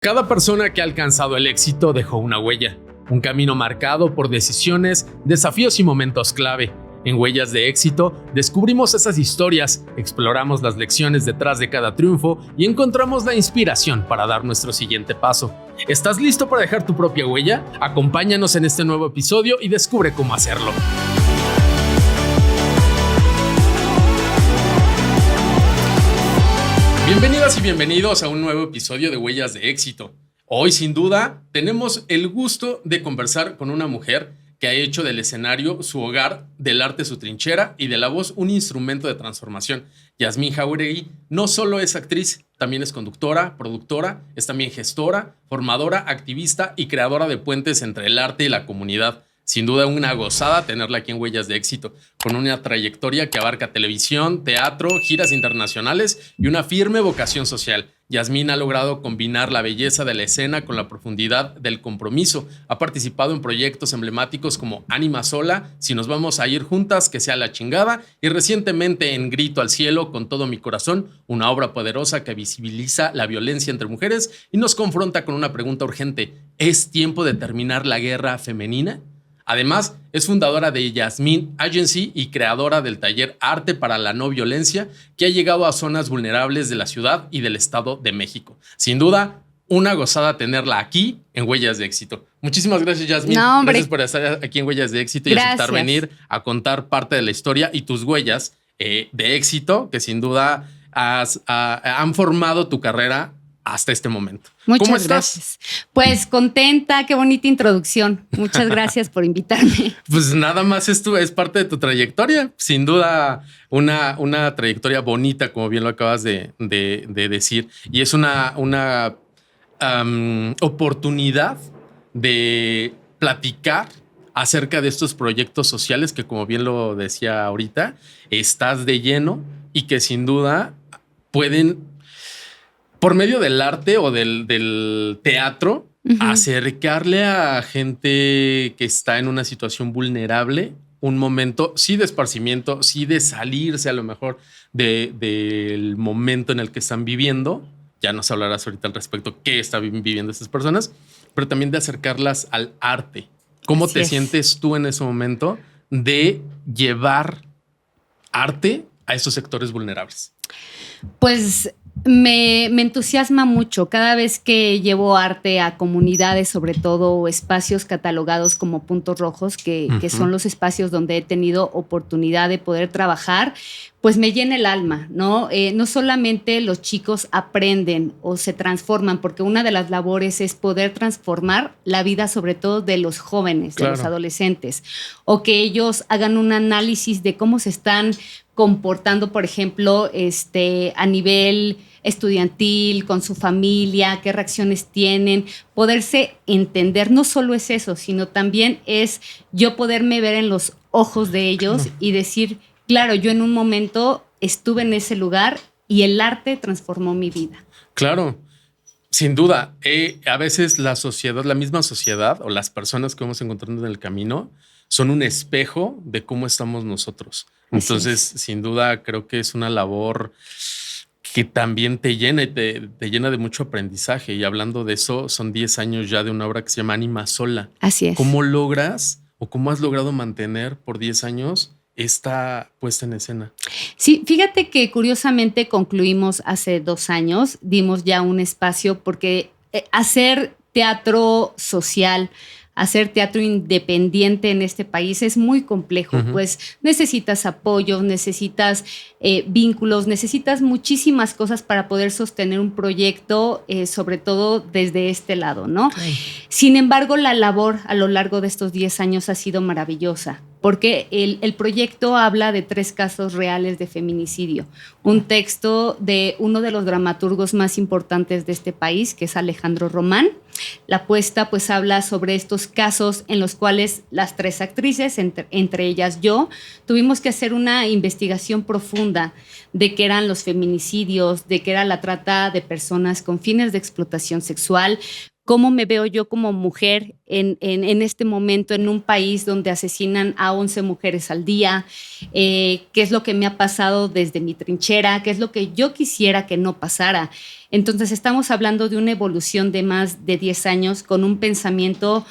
Cada persona que ha alcanzado el éxito dejó una huella, un camino marcado por decisiones, desafíos y momentos clave. En Huellas de Éxito descubrimos esas historias, exploramos las lecciones detrás de cada triunfo y encontramos la inspiración para dar nuestro siguiente paso. ¿Estás listo para dejar tu propia huella? Acompáñanos en este nuevo episodio y descubre cómo hacerlo. Bienvenidas y bienvenidos a un nuevo episodio de Huellas de Éxito. Hoy, sin duda, tenemos el gusto de conversar con una mujer que ha hecho del escenario su hogar, del arte su trinchera y de la voz un instrumento de transformación. Yasmín Jauregui no solo es actriz, también es conductora, productora, es también gestora, formadora, activista y creadora de puentes entre el arte y la comunidad. Sin duda una gozada tenerla aquí en Huellas de Éxito, con una trayectoria que abarca televisión, teatro, giras internacionales y una firme vocación social. Yasmín ha logrado combinar la belleza de la escena con la profundidad del compromiso. Ha participado en proyectos emblemáticos como Ánima Sola, Si nos vamos a ir juntas, que sea la chingada, y recientemente en Grito al cielo, con todo mi corazón, una obra poderosa que visibiliza la violencia entre mujeres y nos confronta con una pregunta urgente: ¿es tiempo de terminar la guerra femenina? Además, es fundadora de Yasmín Agency y creadora del taller Arte para la No Violencia, que ha llegado a zonas vulnerables de la ciudad y del Estado de México. Sin duda, una gozada tenerla aquí en Huellas de Éxito. Muchísimas gracias, Yasmín. No, gracias por estar aquí en Huellas de Éxito y aceptar venir a contar parte de la historia y tus huellas de éxito que sin duda han formado tu carrera hasta este momento. Muchas gracias. Pues contenta, qué bonita introducción. Muchas gracias por invitarme. Pues nada más es parte de tu trayectoria. Sin duda, una trayectoria bonita, como bien lo acabas de decir. Y es una oportunidad de platicar acerca de estos proyectos sociales que, como bien lo decía ahorita, estás de lleno y que sin duda pueden, por medio del arte o del teatro, acercarle a gente que está en una situación vulnerable un momento, sí de esparcimiento, sí de salirse a lo mejor del momento en el que están viviendo. Ya nos hablarás ahorita al respecto qué están viviendo estas personas, pero también de acercarlas al arte. ¿Cómo te sientes tú en ese momento de llevar arte a esos sectores vulnerables? Pues me entusiasma mucho cada vez que llevo arte a comunidades, sobre todo espacios catalogados como puntos rojos, que son los espacios donde he tenido oportunidad de poder trabajar. Pues me llena el alma, ¿no? No solamente los chicos aprenden o se transforman, porque una de las labores es poder transformar la vida, sobre todo de los jóvenes, de los adolescentes, o que ellos hagan un análisis de cómo se están comportando, por ejemplo, a nivel estudiantil, con su familia, qué reacciones tienen, poderse entender. No solo es eso, sino también es yo poderme ver en los ojos de ellos y decir, claro, yo en un momento estuve en ese lugar y el arte transformó mi vida. Claro, sin duda. A veces la sociedad, la misma sociedad o las personas que vamos encontrando en el camino son un espejo de cómo estamos nosotros. Entonces, sin duda, creo que es una labor que también te llena y te llena de mucho aprendizaje. Y hablando de eso, son 10 años ya de una obra que se llama Ánima Sola. Así es. ¿Cómo logras o cómo has logrado mantener por 10 años esta puesta en escena? Sí, fíjate que curiosamente concluimos hace 2 años, dimos ya un espacio porque hacer teatro social, hacer teatro independiente en este país es muy complejo, pues necesitas apoyo, necesitas vínculos, necesitas muchísimas cosas para poder sostener un proyecto, sobre todo desde este lado, ¿no? Sin embargo, la labor a lo largo de estos 10 años ha sido maravillosa, porque el proyecto habla de 3 casos reales de feminicidio. Un texto de uno de los dramaturgos más importantes de este país, que es Alejandro Román. La puesta pues habla sobre estos casos en los cuales las 3 actrices, entre ellas yo, tuvimos que hacer una investigación profunda de qué eran los feminicidios, de qué era la trata de personas con fines de explotación sexual. ¿Cómo me veo yo como mujer en este momento en un país donde asesinan a 11 mujeres al día? ¿Qué es lo que me ha pasado desde mi trinchera? ¿Qué es lo que yo quisiera que no pasara? Entonces estamos hablando de una evolución de más de 10 años con un pensamiento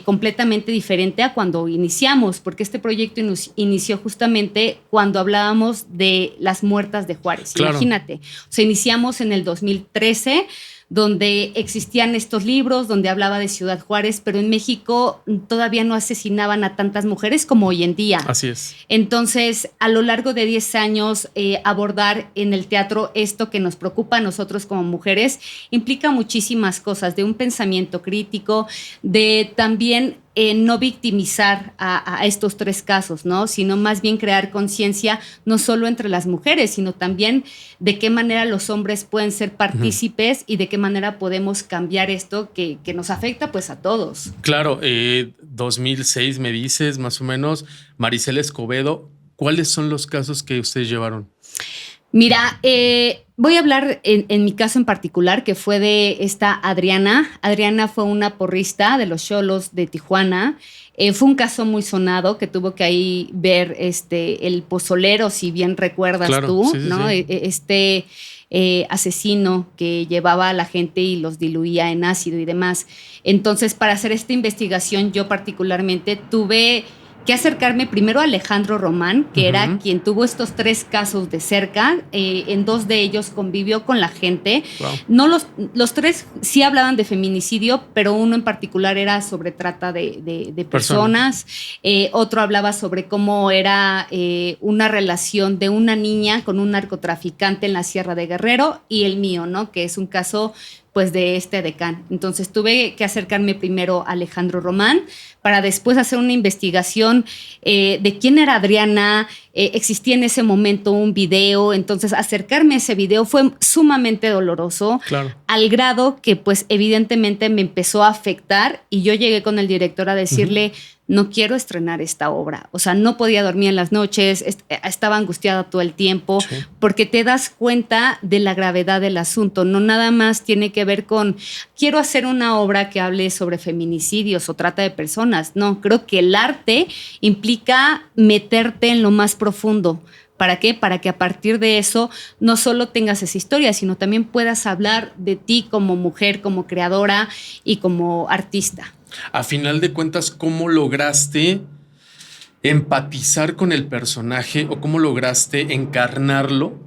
completamente diferente a cuando iniciamos, porque este proyecto inició justamente cuando hablábamos de las muertas de Juárez. Claro. Imagínate, o sea, iniciamos en el 2013, donde existían estos libros, donde hablaba de Ciudad Juárez, pero en México todavía no asesinaban a tantas mujeres como hoy en día. Así es. Entonces, a lo largo de 10 años, abordar en el teatro esto que nos preocupa a nosotros como mujeres implica muchísimas cosas, de un pensamiento crítico, de también no victimizar a estos 3 casos, ¿no? Sino más bien crear conciencia no solo entre las mujeres, sino también de qué manera los hombres pueden ser partícipes y de qué manera podemos cambiar esto que nos afecta pues a todos. Claro, 2006 me dices más o menos, Maricela Escobedo, ¿cuáles son los casos que ustedes llevaron? Mira, voy a hablar en mi caso en particular, que fue de esta Adriana. Adriana fue una porrista de los Xolos de Tijuana. Fue un caso muy sonado que tuvo que ahí ver el pozolero, si bien recuerdas, claro, tú, sí, ¿no? Sí. Asesino que llevaba a la gente y los diluía en ácido y demás. Entonces, para hacer esta investigación, yo particularmente tuve que acercarme primero a Alejandro Román, que era quien tuvo estos 3 casos de cerca. En 2 de ellos convivió con la gente. Wow. No los 3 sí hablaban de feminicidio, pero uno en particular era sobre trata de personas. Otro hablaba sobre cómo era una relación de una niña con un narcotraficante en la Sierra de Guerrero, y el mío, ¿no? Que es un caso pues de este edecán. Entonces tuve que acercarme primero a Alejandro Román para después hacer una investigación de quién era Adriana. Existía en ese momento un video, entonces acercarme a ese video fue sumamente doloroso, claro, al grado que pues evidentemente me empezó a afectar, y yo llegué con el director a decirle, no quiero estrenar esta obra. O sea, no podía dormir en las noches, estaba angustiada todo el tiempo, sí, porque te das cuenta de la gravedad del asunto. No nada más tiene que ver con, quiero hacer una obra que hable sobre feminicidios o trata de personas. No, creo que el arte implica meterte en lo más profundo. ¿Para qué? Para que a partir de eso no solo tengas esa historia, sino también puedas hablar de ti como mujer, como creadora y como artista. A final de cuentas, ¿cómo lograste empatizar con el personaje o cómo lograste encarnarlo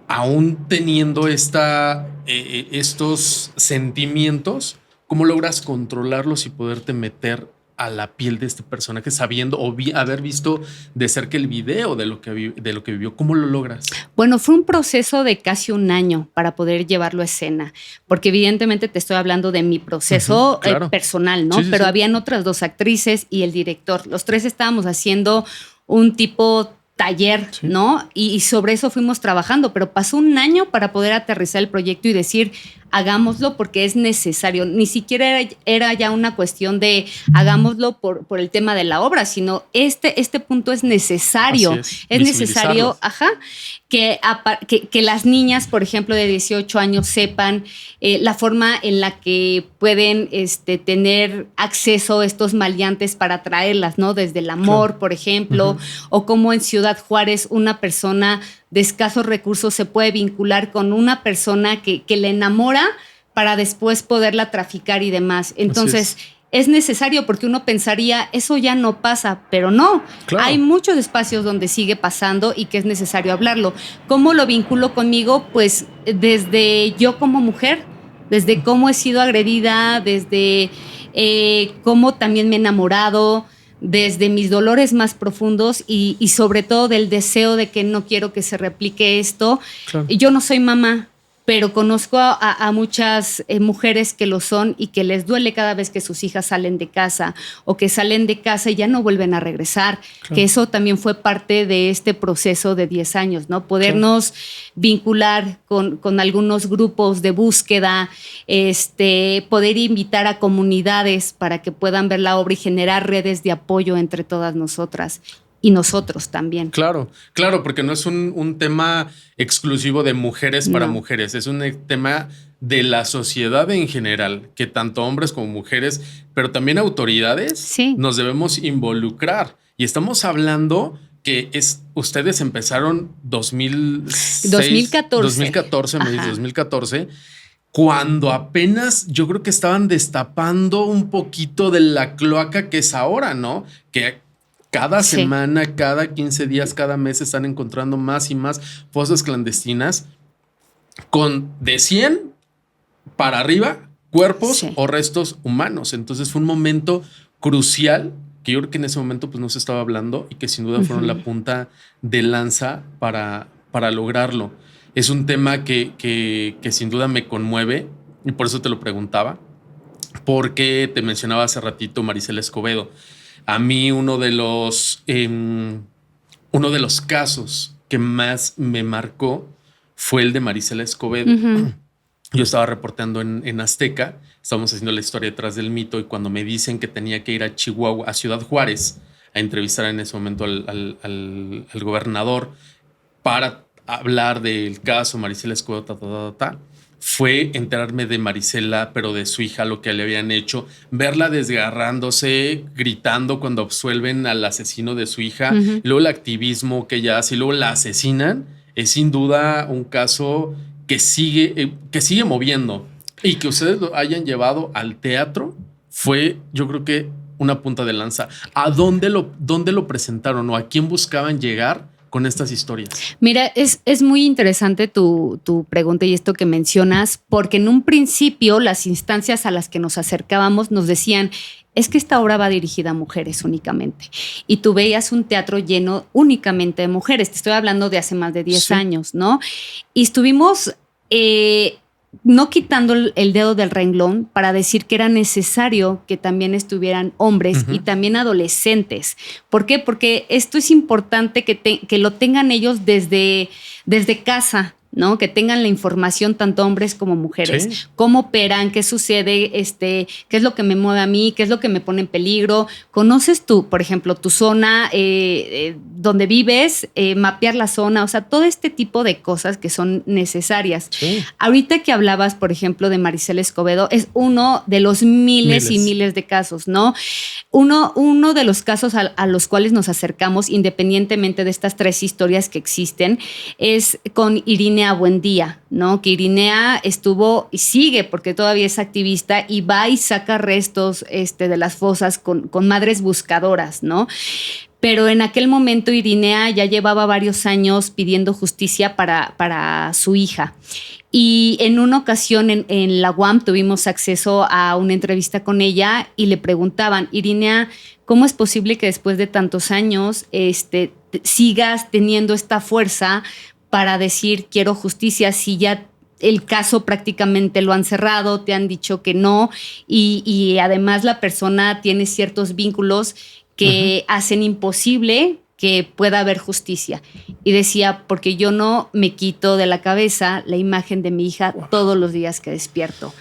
aún teniendo estos sentimientos? ¿Cómo logras controlarlos y poderte meter a la piel de este personaje sabiendo o haber visto de cerca el video de lo que vivió? ¿Cómo lo logras? Bueno, fue un proceso de casi un año para poder llevarlo a escena, porque evidentemente te estoy hablando de mi proceso claro, personal, ¿no? Sí, pero habían otras 2 actrices y el director. Los 3 estábamos haciendo un tipo taller, sí, ¿no? Y sobre eso fuimos trabajando, pero pasó un año para poder aterrizar el proyecto y decir, hagámoslo porque es necesario. Ni siquiera era ya una cuestión de hagámoslo por el tema de la obra, sino este punto es necesario. Es necesario, que las niñas, por ejemplo, de 18 años sepan la forma en la que pueden tener acceso a estos maleantes para atraerlas, ¿no? Desde el amor, claro, por ejemplo, o cómo en Ciudad Juárez una persona de escasos recursos se puede vincular con una persona que le enamora para después poderla traficar y demás. Entonces, es necesario, porque uno pensaría, eso ya no pasa, pero no. Claro. Hay muchos espacios donde sigue pasando y que es necesario hablarlo. ¿Cómo lo vinculo conmigo? Pues desde yo como mujer, desde cómo he sido agredida, desde cómo también me he enamorado, desde mis dolores más profundos y sobre todo del deseo de que no quiero que se replique esto. Claro. Yo no soy mamá, pero conozco a muchas mujeres que lo son y que les duele cada vez que sus hijas salen de casa o que salen de casa y ya no vuelven a regresar. Claro. Que eso también fue parte de este proceso de 10 años, ¿no? Podernos vincular con algunos grupos de búsqueda, poder invitar a comunidades para que puedan ver la obra y generar redes de apoyo entre todas nosotras. Y nosotros también. Claro, claro, porque no es un tema exclusivo de mujeres para mujeres, es un tema de la sociedad en general, que tanto hombres como mujeres, pero también autoridades, nos debemos involucrar. Y estamos hablando que ustedes empezaron 2014. 2014, me dice 2014, cuando apenas yo creo que estaban destapando un poquito de la cloaca que es ahora, ¿no? Que cada semana, cada 15 días, cada mes se están encontrando más y más fosas clandestinas con de 100 para arriba cuerpos o restos humanos. Entonces fue un momento crucial que yo creo que en ese momento pues no se estaba hablando y que sin duda fueron la punta de lanza para lograrlo. Es un tema que sin duda me conmueve y por eso te lo preguntaba, porque te mencionaba hace ratito Marisela Escobedo. A mí uno de los casos que más me marcó fue el de Marisela Escobedo. Yo estaba reporteando en Azteca, estábamos haciendo la historia detrás del mito y cuando me dicen que tenía que ir a Chihuahua, a Ciudad Juárez, a entrevistar en ese momento al gobernador para hablar del caso Marisela Escobedo, fue enterarme de Marisela, pero de su hija, lo que le habían hecho, verla desgarrándose, gritando cuando absuelven al asesino de su hija, y luego el activismo que ella hace y luego la asesinan, es sin duda un caso que sigue moviendo y que ustedes lo hayan llevado al teatro fue, yo creo que una punta de lanza. ¿A dónde lo presentaron o a quién buscaban llegar con estas historias? Mira, es muy interesante tu pregunta y esto que mencionas, porque en un principio las instancias a las que nos acercábamos nos decían, es que esta obra va dirigida a mujeres únicamente. Y tú veías un teatro lleno únicamente de mujeres. Te estoy hablando de hace más de 10 años, ¿no? Y estuvimos no quitando el dedo del renglón para decir que era necesario que también estuvieran hombres y también adolescentes. ¿Por qué? Porque esto es importante que lo tengan ellos desde casa, ¿no? Que tengan la información tanto hombres como mujeres. Sí. Cómo operan, qué sucede, qué es lo que me mueve a mí, qué es lo que me pone en peligro. ¿Conoces tú, por ejemplo, tu zona donde vives, mapear la zona? O sea, todo este tipo de cosas que son necesarias. Sí. Ahorita que hablabas, por ejemplo, de Marisela Escobedo, es uno de los miles y miles de casos, ¿no? Uno de los casos a los cuales nos acercamos, independientemente de estas 3 historias que existen, es con Irinea Buendía, ¿no? Que Irinea estuvo y sigue, porque todavía es activista, y va y saca restos de las fosas con madres buscadoras, ¿no? Pero en aquel momento Irinea ya llevaba varios años pidiendo justicia para su hija. Y en una ocasión en la UAM tuvimos acceso a una entrevista con ella y le preguntaban, Irinea, ¿cómo es posible que después de tantos años sigas teniendo esta fuerza para decir quiero justicia si ya el caso prácticamente lo han cerrado, te han dicho que no y además la persona tiene ciertos vínculos que hacen imposible que pueda haber justicia? Y decía, porque yo no me quito de la cabeza la imagen de mi hija todos los días que despierto.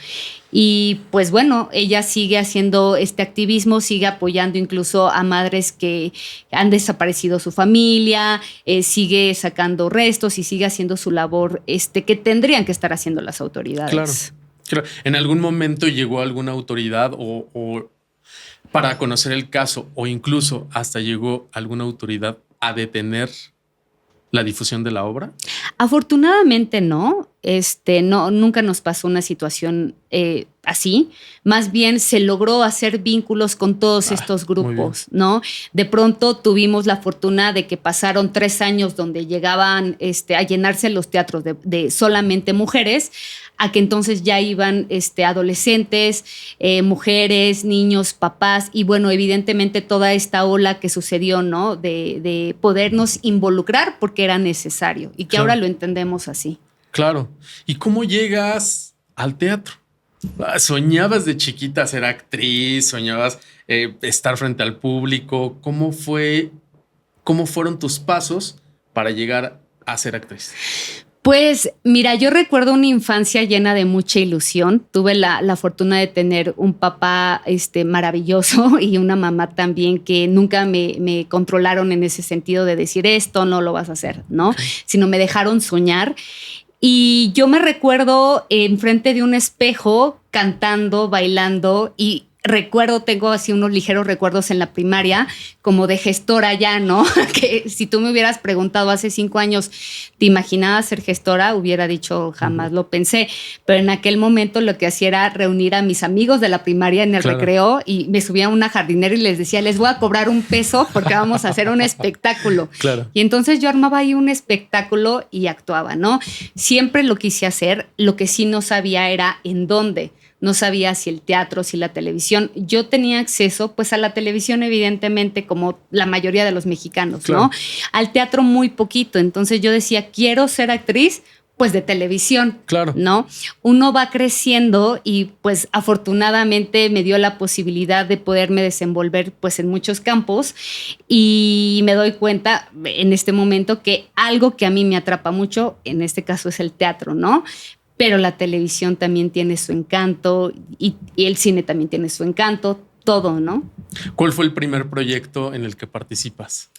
Y pues bueno, ella sigue haciendo este activismo, sigue apoyando incluso a madres que han desaparecido su familia, sigue sacando restos y sigue haciendo su labor que tendrían que estar haciendo las autoridades. Claro. ¿En algún momento llegó alguna autoridad o para conocer el caso o incluso hasta llegó alguna autoridad a detener la difusión de la obra? Afortunadamente no. Nunca nos pasó una situación así. Más bien se logró hacer vínculos con todos estos grupos, ¿no? De pronto tuvimos la fortuna de que pasaron 3 años donde llegaban a llenarse los teatros de solamente mujeres, a que entonces ya iban adolescentes, mujeres, niños, papás, y bueno, evidentemente toda esta ola que sucedió, ¿no? De podernos involucrar porque era necesario y que ahora lo entendemos así. Claro. ¿Y cómo llegas al teatro? ¿Soñabas de chiquita ser actriz? ¿Soñabas estar frente al público? ¿Cómo fueron tus pasos para llegar a ser actriz? Pues mira, yo recuerdo una infancia llena de mucha ilusión. Tuve la fortuna de tener un papá maravilloso y una mamá también que nunca me controlaron en ese sentido de decir esto no lo vas a hacer, ¿no? Sino me dejaron soñar. Y yo me recuerdo enfrente de un espejo cantando, bailando y recuerdo, tengo así unos ligeros recuerdos en la primaria, como de gestora ya, ¿no? Que si tú me hubieras preguntado hace 5 años, ¿te imaginabas ser gestora? Hubiera dicho, jamás lo pensé. Pero en aquel momento lo que hacía era reunir a mis amigos de la primaria en el recreo y me subía a una jardinera y les decía, les voy a cobrar $1 porque vamos a hacer un espectáculo. Claro. Y entonces yo armaba ahí un espectáculo y actuaba, ¿no? Siempre lo quise hacer, lo que sí no sabía era en dónde. No sabía si el teatro, si la televisión. Yo tenía acceso, pues, a la televisión, evidentemente, como la mayoría de los mexicanos, claro, ¿no? Al teatro muy poquito. Entonces yo decía, quiero ser actriz, pues, de televisión, claro, ¿no? Uno va creciendo y, pues, afortunadamente me dio la posibilidad de poderme desenvolver, pues, en muchos campos y me doy cuenta en este momento que algo que a mí me atrapa mucho, en este caso es el teatro, ¿no? Pero la televisión también tiene su encanto y el cine también tiene su encanto, todo, ¿no? ¿Cuál fue el primer proyecto en el que participas?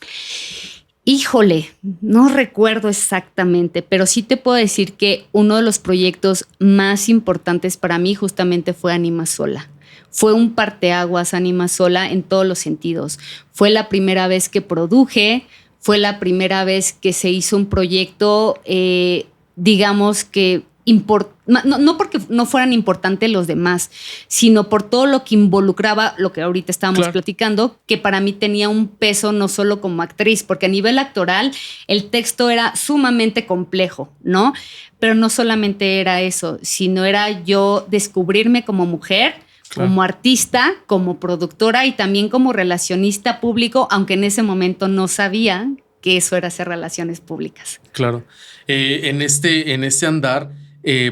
Híjole, no recuerdo exactamente, pero sí te puedo decir que uno de los proyectos más importantes para mí justamente fue Animasola. Fue un parteaguas Animasola en todos los sentidos. Fue la primera vez que produje, fue la primera vez que se hizo un proyecto, digamos que no porque no fueran importantes los demás, sino por todo lo que involucraba lo que ahorita estábamos platicando, que para mí tenía un peso no solo como actriz, porque a nivel actoral el texto era sumamente complejo, ¿no? Pero no solamente era eso, sino era yo descubrirme como mujer, como artista, como productora y también como relacionista público, aunque en ese momento no sabía que eso era hacer relaciones públicas. Claro. En este andar,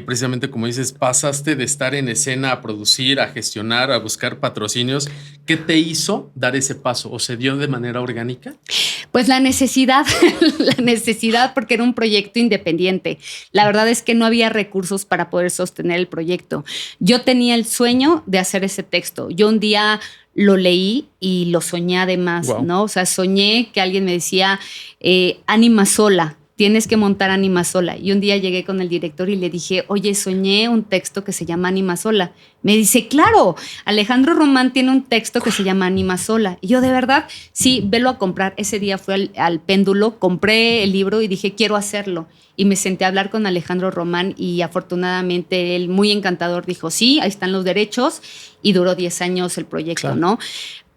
precisamente como dices, pasaste de estar en escena a producir, a gestionar, a buscar patrocinios. ¿Qué te hizo dar ese paso? ¿O se dio de manera orgánica? Pues la necesidad porque era un proyecto independiente. La verdad es que no había recursos para poder sostener el proyecto. Yo tenía el sueño de hacer ese texto. Yo un día lo leí y lo soñé además, ¿no? O sea, soñé que alguien me decía, Animasola, tienes que montar Animasola. Y un día llegué con el director y le dije, oye, soñé un texto que se llama Animasola. Me dice, claro, Alejandro Román tiene un texto que se llama Animasola. Y yo, de verdad, sí, velo a comprar. Ese día fui al Péndulo, compré el libro y dije, quiero hacerlo. Y me senté a hablar con Alejandro Román y afortunadamente él, muy encantador, dijo, sí, ahí están los derechos. Y duró 10 años el proyecto, ¿no?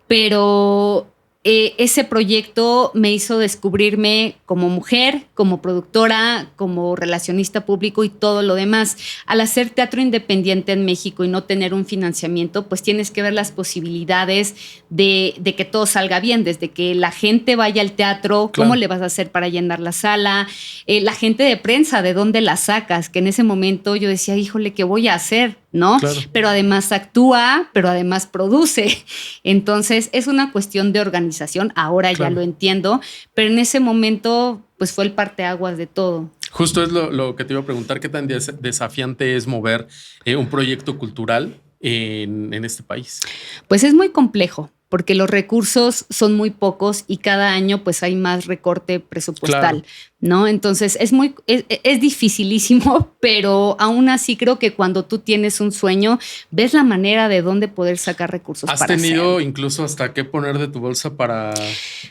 Pero ese proyecto me hizo descubrirme como mujer, como productora, como relacionista público y todo lo demás. Al hacer teatro independiente en México y no tener un financiamiento, pues tienes que ver las posibilidades de que todo salga bien, desde que la gente vaya al teatro, cómo le vas a hacer para llenar la sala, la gente de prensa, de dónde la sacas, que en ese momento yo decía, híjole, ¿qué voy a hacer? ¿No? Pero además actúa, pero además produce. Entonces es una cuestión de organización. Ahora ya lo entiendo, pero en ese momento pues fue el parteaguas de todo. Justo es lo que te iba a preguntar, ¿qué tan desafiante es mover un proyecto cultural en este país? Pues es muy complejo, porque los recursos son muy pocos y cada año pues hay más recorte presupuestal, ¿no? Entonces es dificilísimo, pero aún así creo que cuando tú tienes un sueño, ves la manera de dónde poder sacar recursos para hacerlo. ¿Has tenido incluso hasta qué poner de tu bolsa para...?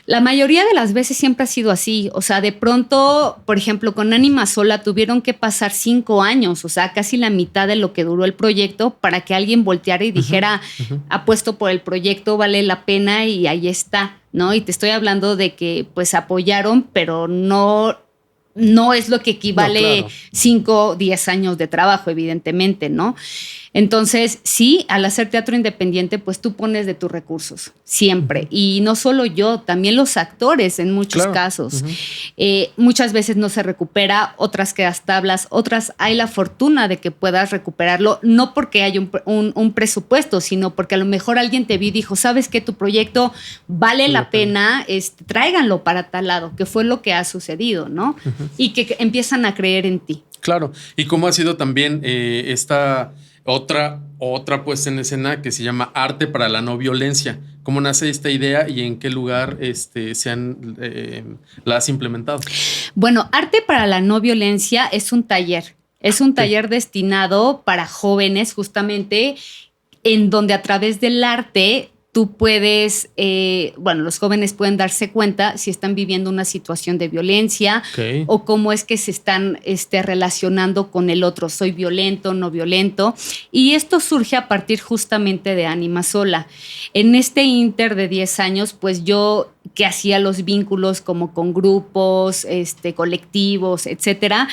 La mayoría de las veces siempre ha sido así. O sea, de pronto, por ejemplo, con Animasola tuvieron que pasar 5 años, o sea, casi la mitad de lo que duró el proyecto para que alguien volteara y dijera, apuesto por el proyecto, vale la pena y ahí está, ¿no? Y te estoy hablando de que pues apoyaron, pero no es lo que equivale 5 o 10 años de trabajo, evidentemente, ¿no? Entonces, sí, al hacer teatro independiente, pues tú pones de tus recursos, siempre. Y no solo yo, también los actores en muchos casos. Muchas veces no se recupera, otras quedas tablas, otras hay la fortuna de que puedas recuperarlo, no porque haya un presupuesto, sino porque a lo mejor alguien te vio y dijo, ¿sabes qué? Tu proyecto vale la pena, tráiganlo para tal lado, que fue lo que ha sucedido, ¿no? Y que empiezan a creer en ti. Claro. ¿Y cómo ha sido también esta... Otra puesta en escena que se llama Arte para la No Violencia? ¿Cómo nace esta idea y en qué lugar la has implementado? Bueno, Arte para la No Violencia es un taller. Es un taller destinado para jóvenes justamente en donde a través del arte tú puedes, los jóvenes pueden darse cuenta si están viviendo una situación de violencia o cómo es que se están relacionando con el otro. Soy violento, no violento. Y esto surge a partir justamente de Ánima Sola. En este inter de 10 años, pues yo que hacía los vínculos como con grupos, colectivos, etcétera.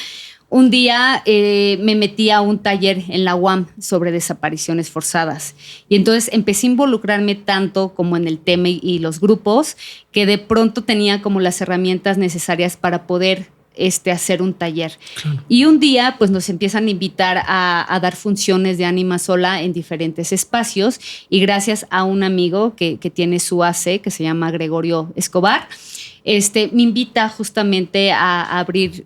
Un día me metí a un taller en la UAM sobre desapariciones forzadas y entonces empecé a involucrarme tanto como en el tema y los grupos que de pronto tenía como las herramientas necesarias para poder hacer un taller. Claro. Y un día pues nos empiezan a invitar a dar funciones de Ánima Sola en diferentes espacios y gracias a un amigo que tiene su AC que se llama Gregorio Escobar, me invita justamente a abrir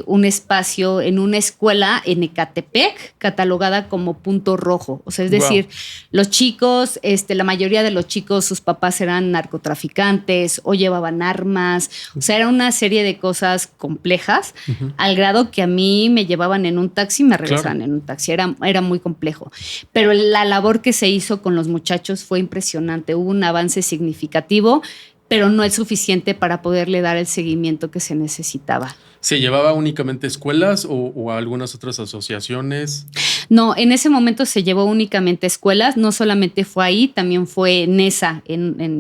un espacio en una escuela en Ecatepec, catalogada como punto rojo. O sea, es decir, los chicos, la mayoría de los chicos, sus papás eran narcotraficantes o llevaban armas. O sea, era una serie de cosas complejas, al grado que a mí me llevaban en un taxi y me regresaban en un taxi. Era muy complejo. Pero la labor que se hizo con los muchachos fue impresionante. Hubo un avance significativo, pero no es suficiente para poderle dar el seguimiento que se necesitaba. ¿Se llevaba únicamente a escuelas o a algunas otras asociaciones? No, en ese momento se llevó únicamente a escuelas, no solamente fue ahí, también fue Nesa,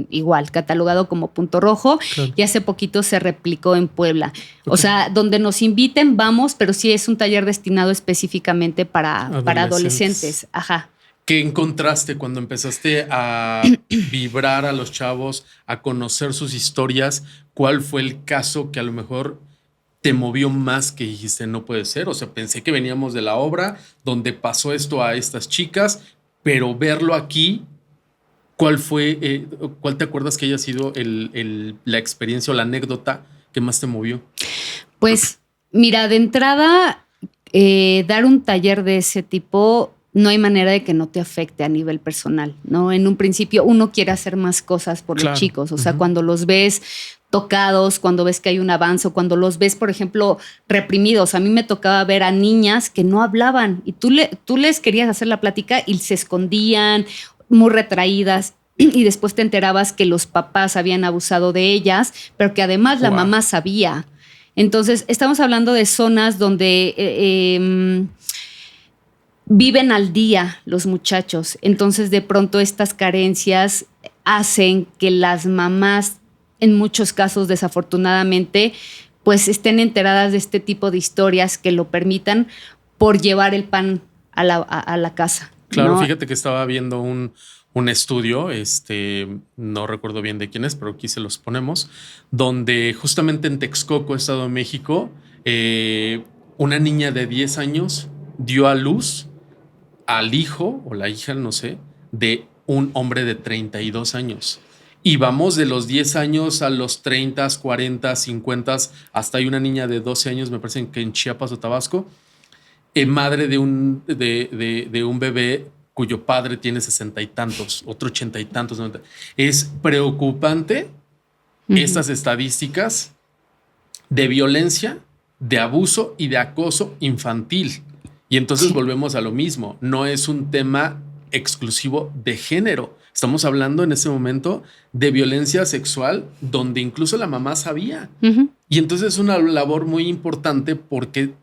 igual, catalogado como punto rojo, claro. Y hace poquito se replicó en Puebla. Okay. O sea, donde nos inviten, vamos, pero sí es un taller destinado específicamente para adolescentes. Ajá. ¿Qué encontraste cuando empezaste a vibrar a los chavos, a conocer sus historias? ¿Cuál fue el caso que a lo mejor te movió más, que dijiste no puede ser? O sea, pensé que veníamos de la obra donde pasó esto a estas chicas, pero verlo aquí, ¿cuál te acuerdas que haya sido la experiencia o la anécdota que más te movió? Pues mira, de entrada, dar un taller de ese tipo, no hay manera de que no te afecte a nivel personal, ¿no? En un principio uno quiere hacer más cosas por los chicos, o sea, cuando los ves tocados, cuando ves que hay un avance, cuando los ves, por ejemplo, reprimidos. A mí me tocaba ver a niñas que no hablaban y tú les querías hacer la plática y se escondían, muy retraídas, y después te enterabas que los papás habían abusado de ellas, pero que además la mamá sabía. Entonces, estamos hablando de zonas donde viven al día los muchachos. Entonces, de pronto, estas carencias hacen que las mamás, en muchos casos, desafortunadamente, pues estén enteradas de este tipo de historias que lo permitan por llevar el pan a la casa. Claro, ¿no? Fíjate que estaba viendo un estudio, no recuerdo bien de quién es, pero aquí se los ponemos, donde justamente en Texcoco, Estado de México, una niña de 10 años dio a luz al hijo o la hija, no sé, de un hombre de 32 años. Y vamos de los 10 años a los 30, 40, 50, hasta hay una niña de 12 años, me parece que en Chiapas o Tabasco, madre de un bebé cuyo padre tiene 60 y tantos, otro 80 y tantos. 90. Es preocupante estas estadísticas de violencia, de abuso y de acoso infantil. Y entonces volvemos a lo mismo. No es un tema exclusivo de género. Estamos hablando en ese momento de violencia sexual donde incluso la mamá sabía. Y entonces es una labor muy importante porque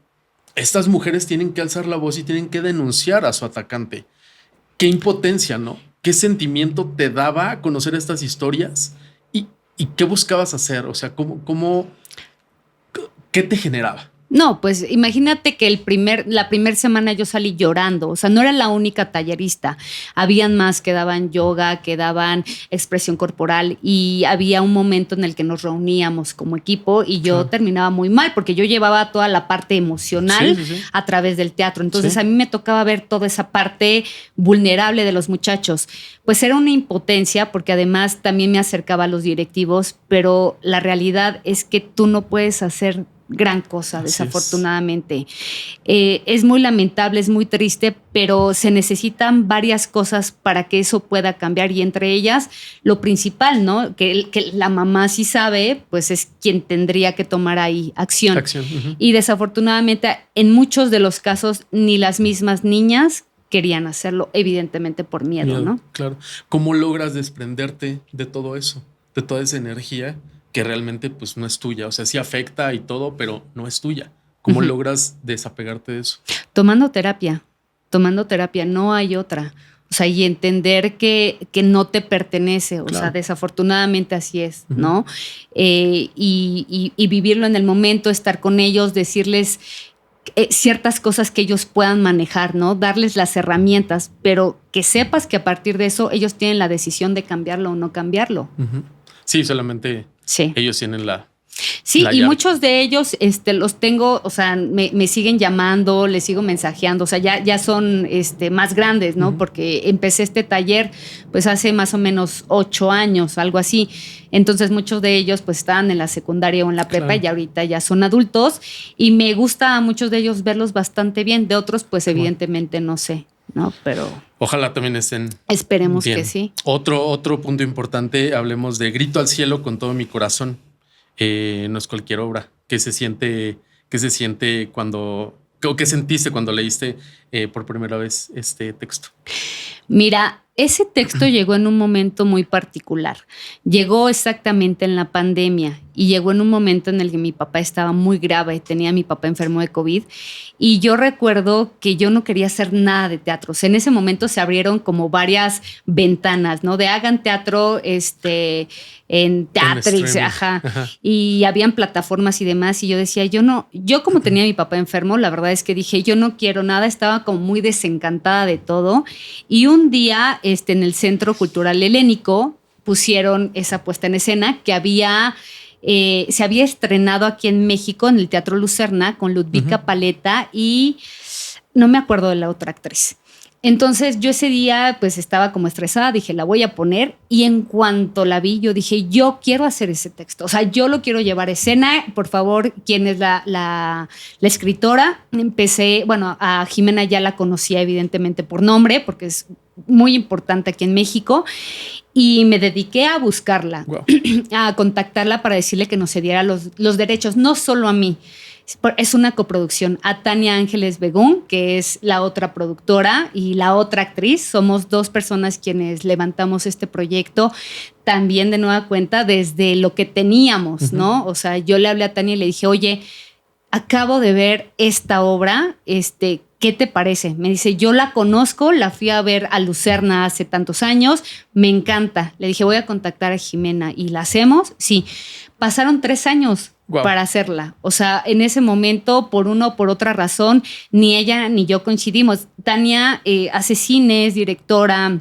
estas mujeres tienen que alzar la voz y tienen que denunciar a su atacante. Qué impotencia, ¿no? ¿Qué sentimiento te daba conocer estas historias? ¿Y qué buscabas hacer? O sea, ¿qué te generaba? No, pues imagínate que la primera semana yo salí llorando. O sea, no era la única tallerista. Habían más que daban yoga, que daban expresión corporal y había un momento en el que nos reuníamos como equipo y yo terminaba muy mal porque yo llevaba toda la parte emocional a través del teatro. Entonces a mí me tocaba ver toda esa parte vulnerable de los muchachos. Pues era una impotencia porque además también me acercaba a los directivos, pero la realidad es que tú no puedes hacer gran cosa, desafortunadamente. Es muy lamentable, es muy triste, pero se necesitan varias cosas para que eso pueda cambiar y entre ellas lo principal, ¿no? Que la mamá sí sabe, pues es quien tendría que tomar ahí acción. Y desafortunadamente en muchos de los casos ni las mismas niñas querían hacerlo, evidentemente por miedo, ¿no? Claro. ¿Cómo logras desprenderte de todo eso, de toda esa energía que realmente pues no es tuya? O sea, sí afecta y todo, pero no es tuya. ¿Cómo logras desapegarte de eso? Tomando terapia, no hay otra. O sea, y entender que no te pertenece. O sea, desafortunadamente así es, ¿no? Y vivirlo en el momento, estar con ellos, decirles ciertas cosas que ellos puedan manejar, ¿no? Darles las herramientas, pero que sepas que a partir de eso ellos tienen la decisión de cambiarlo o no cambiarlo. Sí, solamente ellos tienen la... Sí, y muchos de ellos los tengo, o sea, me siguen llamando, les sigo mensajeando, o sea, ya son más grandes, ¿no? Porque empecé este taller pues hace más o menos 8 años, algo así. Entonces muchos de ellos pues estaban en la secundaria o en la prepa y ahorita ya son adultos y me gusta a muchos de ellos verlos bastante bien, de otros pues evidentemente no sé, ¿no? Pero... Ojalá también estén. Esperemos bien. Que sí. Otro punto importante, hablemos de Grito al cielo con todo mi corazón. No es cualquier obra. ¿Qué se siente cuando, o qué sentiste cuando leíste por primera vez este texto? Mira, ese texto llegó en un momento muy particular. Llegó exactamente en la pandemia y llegó en un momento en el que mi papá estaba muy grave, tenía a mi papá enfermo de COVID y yo recuerdo que yo no quería hacer nada de teatro. O sea, en ese momento se abrieron como varias ventanas, ¿no? De hagan teatro en Teatrix, y habían plataformas y demás y yo decía, yo como tenía a mi papá enfermo, la verdad es que dije, yo no quiero nada, estaba como muy desencantada de todo y un día en el Centro Cultural Helénico pusieron esa puesta en escena que se había estrenado aquí en México en el Teatro Lucerna con Ludvika Paleta y no me acuerdo de la otra actriz. Entonces yo ese día pues estaba como estresada, dije la voy a poner y en cuanto la vi yo dije yo quiero hacer ese texto, o sea yo lo quiero llevar a escena, por favor, ¿quién es la escritora? Empecé, bueno, a Jimena ya la conocía evidentemente por nombre porque es muy importante aquí en México y me dediqué a buscarla, a contactarla para decirle que nos cediera los derechos, no solo a mí. Es una coproducción a Tania Ángeles Begún, que es la otra productora y la otra actriz. Somos 2 personas quienes levantamos este proyecto también de nueva cuenta desde lo que teníamos, ¿no? O sea, yo le hablé a Tania y le dije, oye, acabo de ver esta obra, ¿qué te parece? Me dice, yo la conozco, la fui a ver a Lucerna hace tantos años, me encanta. Le dije, voy a contactar a Jimena y la hacemos. Sí, pasaron 3 años. Para hacerla. O sea, en ese momento, por una o por otra razón, ni ella ni yo coincidimos. Tania hace cine, es directora,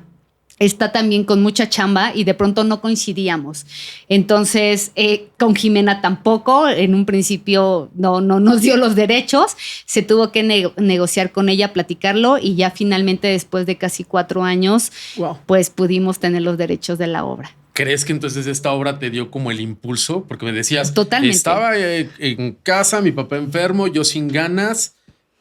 está también con mucha chamba y de pronto no coincidíamos. Entonces, con Jimena tampoco. En un principio no nos dio los derechos. Se tuvo que negociar con ella, platicarlo y ya finalmente, después de casi 4 años, pues pudimos tener los derechos de la obra. ¿Crees que entonces esta obra te dio como el impulso? Porque me decías, totalmente. Estaba en casa, mi papá enfermo, yo sin ganas.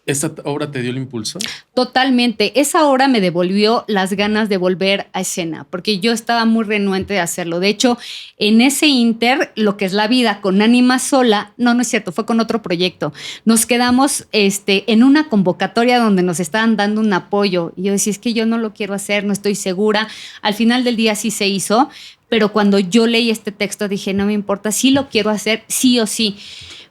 ¿Esta obra te dio el impulso? Totalmente. Esa obra me devolvió las ganas de volver a escena, porque yo estaba muy renuente de hacerlo. De hecho, en ese inter, lo que es la vida con Ánima Sola, no es cierto, fue con otro proyecto. Nos quedamos en una convocatoria donde nos estaban dando un apoyo. Y yo decía, es que yo no lo quiero hacer, no estoy segura. Al final del día sí se hizo, pero cuando yo leí este texto dije, no me importa, sí lo quiero hacer, sí o sí.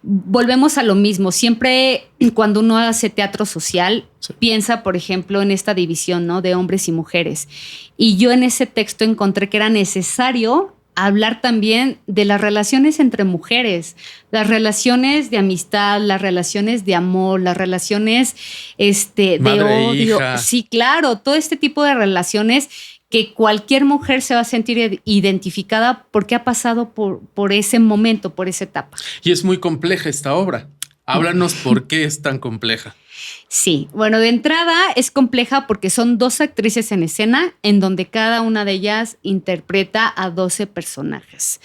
Volvemos a lo mismo. Siempre cuando uno hace teatro social, piensa, por ejemplo, en esta división, ¿no? De hombres y mujeres. Y yo en ese texto encontré que era necesario hablar también de las relaciones entre mujeres, las relaciones de amistad, las relaciones de amor, las relaciones de odio. Hija. Sí, claro, todo este tipo de relaciones que cualquier mujer se va a sentir identificada porque ha pasado por ese momento, por esa etapa. Y es muy compleja esta obra. Háblanos por qué es tan compleja. Sí, bueno, de entrada es compleja porque son 2 actrices en escena en donde cada una de ellas interpreta a 12 personajes.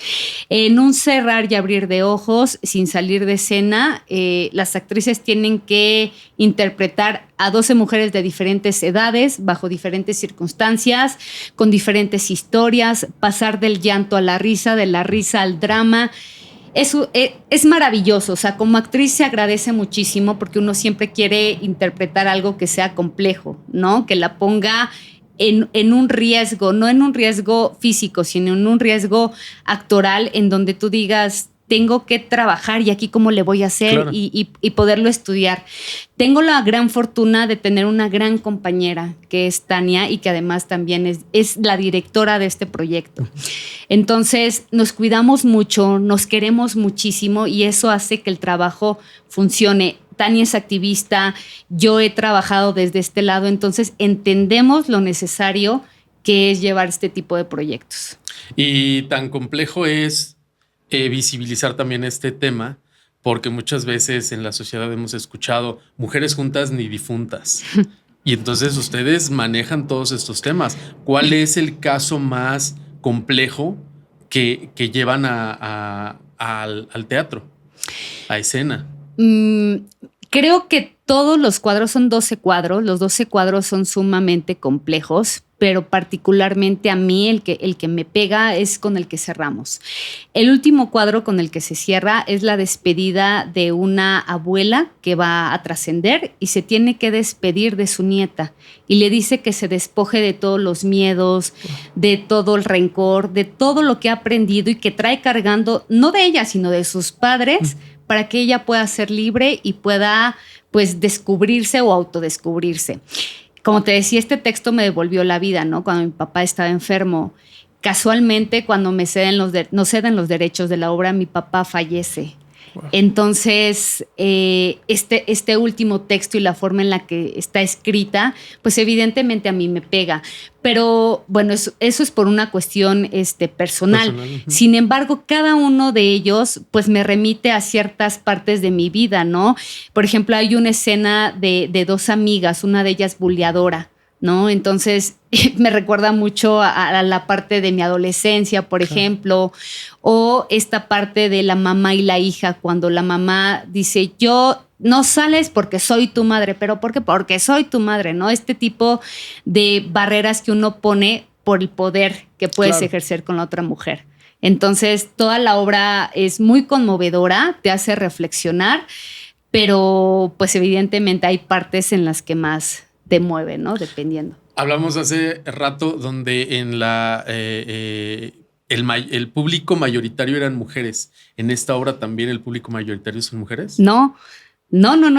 En un cerrar y abrir de ojos, sin salir de escena, las actrices tienen que interpretar a 12 mujeres de diferentes edades, bajo diferentes circunstancias, con diferentes historias, pasar del llanto a la risa, de la risa al drama. Es maravilloso, o sea, como actriz se agradece muchísimo porque uno siempre quiere interpretar algo que sea complejo, ¿no? Que la ponga en un riesgo, no en un riesgo físico, sino en un riesgo actoral en donde tú digas, tengo que trabajar y aquí cómo le voy a hacer Claro. y poderlo estudiar. Tengo la gran fortuna de tener una gran compañera que es Tania y que además también es la directora de este proyecto. Entonces nos cuidamos mucho, nos queremos muchísimo y eso hace que el trabajo funcione. Tania es activista, yo he trabajado desde este lado, entonces entendemos lo necesario que es llevar este tipo de proyectos. Y tan complejo es visibilizar también este tema, porque muchas veces en la sociedad hemos escuchado mujeres juntas ni difuntas. Y entonces ustedes manejan todos estos temas. ¿Cuál es el caso más complejo que llevan al teatro, a escena? Creo que todos los cuadros son 12 cuadros. Los 12 cuadros son sumamente complejos, pero particularmente a mí el que me pega es con el que cerramos. El último cuadro con el que se cierra es la despedida de una abuela que va a trascender y se tiene que despedir de su nieta y le dice que se despoje de todos los miedos, de todo el rencor, de todo lo que ha aprendido y que trae cargando, no de ella, sino de sus padres, para que ella pueda ser libre y pueda, pues, descubrirse o autodescubrirse. Como te decía, este texto me devolvió la vida, ¿no? Cuando mi papá estaba enfermo. Casualmente, cuando nos ceden los derechos de la obra, mi papá fallece. Wow. Entonces, este último texto y la forma en la que está escrita, pues evidentemente a mí me pega. Pero bueno, eso es por una cuestión personal. Sin embargo, cada uno de ellos pues me remite a ciertas partes de mi vida, ¿no? Por ejemplo, hay una escena de dos amigas, una de ellas buleadora, ¿no? Entonces me recuerda mucho a la parte de mi adolescencia, por ejemplo, o esta parte de la mamá y la hija, cuando la mamá dice, yo no sales porque soy tu madre, pero ¿por qué? Porque soy tu madre, ¿no? Este tipo de barreras que uno pone por el poder que puedes ejercer con la otra mujer. Entonces, toda la obra es muy conmovedora, te hace reflexionar, pero pues evidentemente hay partes en las que más te mueve, ¿no? Dependiendo. Hablamos hace rato donde en el público mayoritario eran mujeres. ¿En esta obra también el público mayoritario son mujeres? No,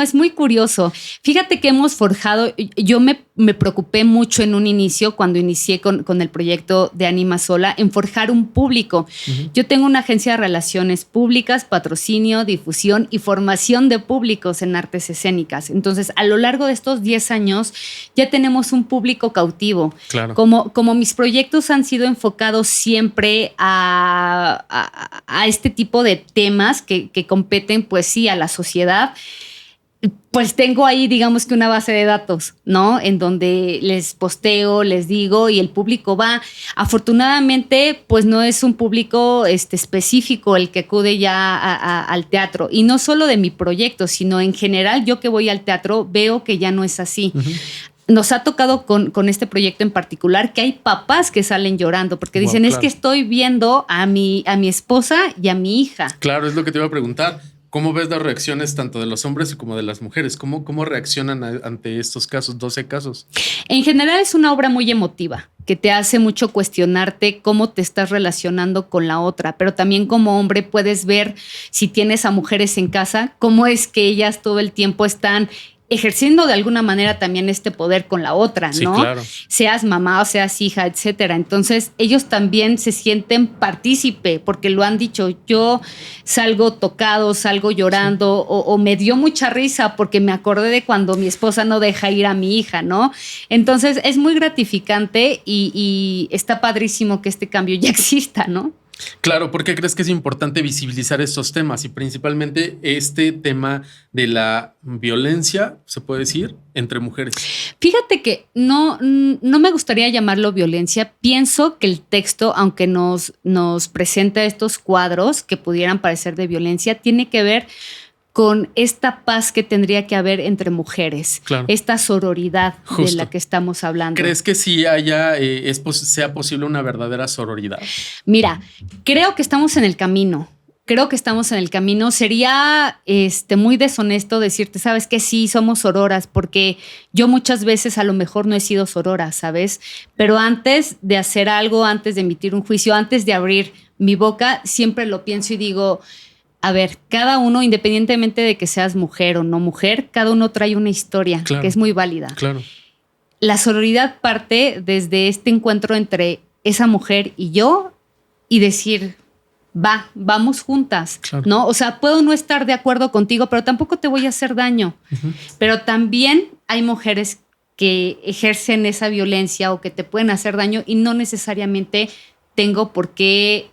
es muy curioso. Fíjate que hemos forjado, yo me preocupé mucho en un inicio, cuando inicié con el proyecto de Ánima Sola, en forjar un público. Yo tengo una agencia de relaciones públicas, patrocinio, difusión y formación de públicos en artes escénicas. Entonces, a lo largo de estos 10 años, ya tenemos un público cautivo. Claro. Como mis proyectos han sido enfocados siempre a este tipo de temas que competen, pues sí, a la sociedad, pues tengo ahí, digamos que una base de datos, ¿no? En donde les posteo, les digo y el público va. Afortunadamente, pues no es un público específico el que acude ya al teatro. Y no solo de mi proyecto, sino en general, yo que voy al teatro veo que ya no es así. Nos ha tocado con este proyecto en particular que hay papás que salen llorando porque dicen, es que estoy viendo a mi esposa y a mi hija. Claro, es lo que te iba a preguntar. ¿Cómo ves las reacciones tanto de los hombres como de las mujeres? ¿Cómo reaccionan ante estos casos, 12 casos? En general es una obra muy emotiva que te hace mucho cuestionarte cómo te estás relacionando con la otra, pero también como hombre puedes ver, si tienes a mujeres en casa, cómo es que ellas todo el tiempo están ejerciendo de alguna manera también este poder con la otra, ¿no? Sí, claro. Seas mamá o seas hija, etcétera. Entonces, ellos también se sienten partícipe porque lo han dicho. Yo salgo tocado, salgo llorando o me dio mucha risa porque me acordé de cuando mi esposa no deja ir a mi hija, ¿no? Entonces, es muy gratificante y está padrísimo que este cambio ya exista, ¿no? Claro, ¿por qué crees que es importante visibilizar estos temas y principalmente este tema de la violencia, se puede decir, entre mujeres? Fíjate que no me gustaría llamarlo violencia. Pienso que el texto, aunque nos presenta estos cuadros que pudieran parecer de violencia, tiene que ver con esta paz que tendría que haber entre mujeres, claro, esta sororidad de la que estamos hablando. ¿Crees que sí sea posible una verdadera sororidad? Mira, creo que estamos en el camino. creo que estamos en el camino. Sería muy deshonesto decirte, sabes que sí, somos sororas, porque yo muchas veces a lo mejor no he sido sorora, ¿sabes? Pero antes de hacer algo, antes de emitir un juicio, antes de abrir mi boca, siempre lo pienso y digo, a ver, cada uno, independientemente de que seas mujer o no mujer, cada uno trae una historia que es muy válida. Claro. La sororidad parte desde este encuentro entre esa mujer y yo y decir, vamos juntas, claro. ¿no? O sea, puedo no estar de acuerdo contigo, pero tampoco te voy a hacer daño. Uh-huh. Pero también hay mujeres que ejercen esa violencia o que te pueden hacer daño y no necesariamente tengo por qué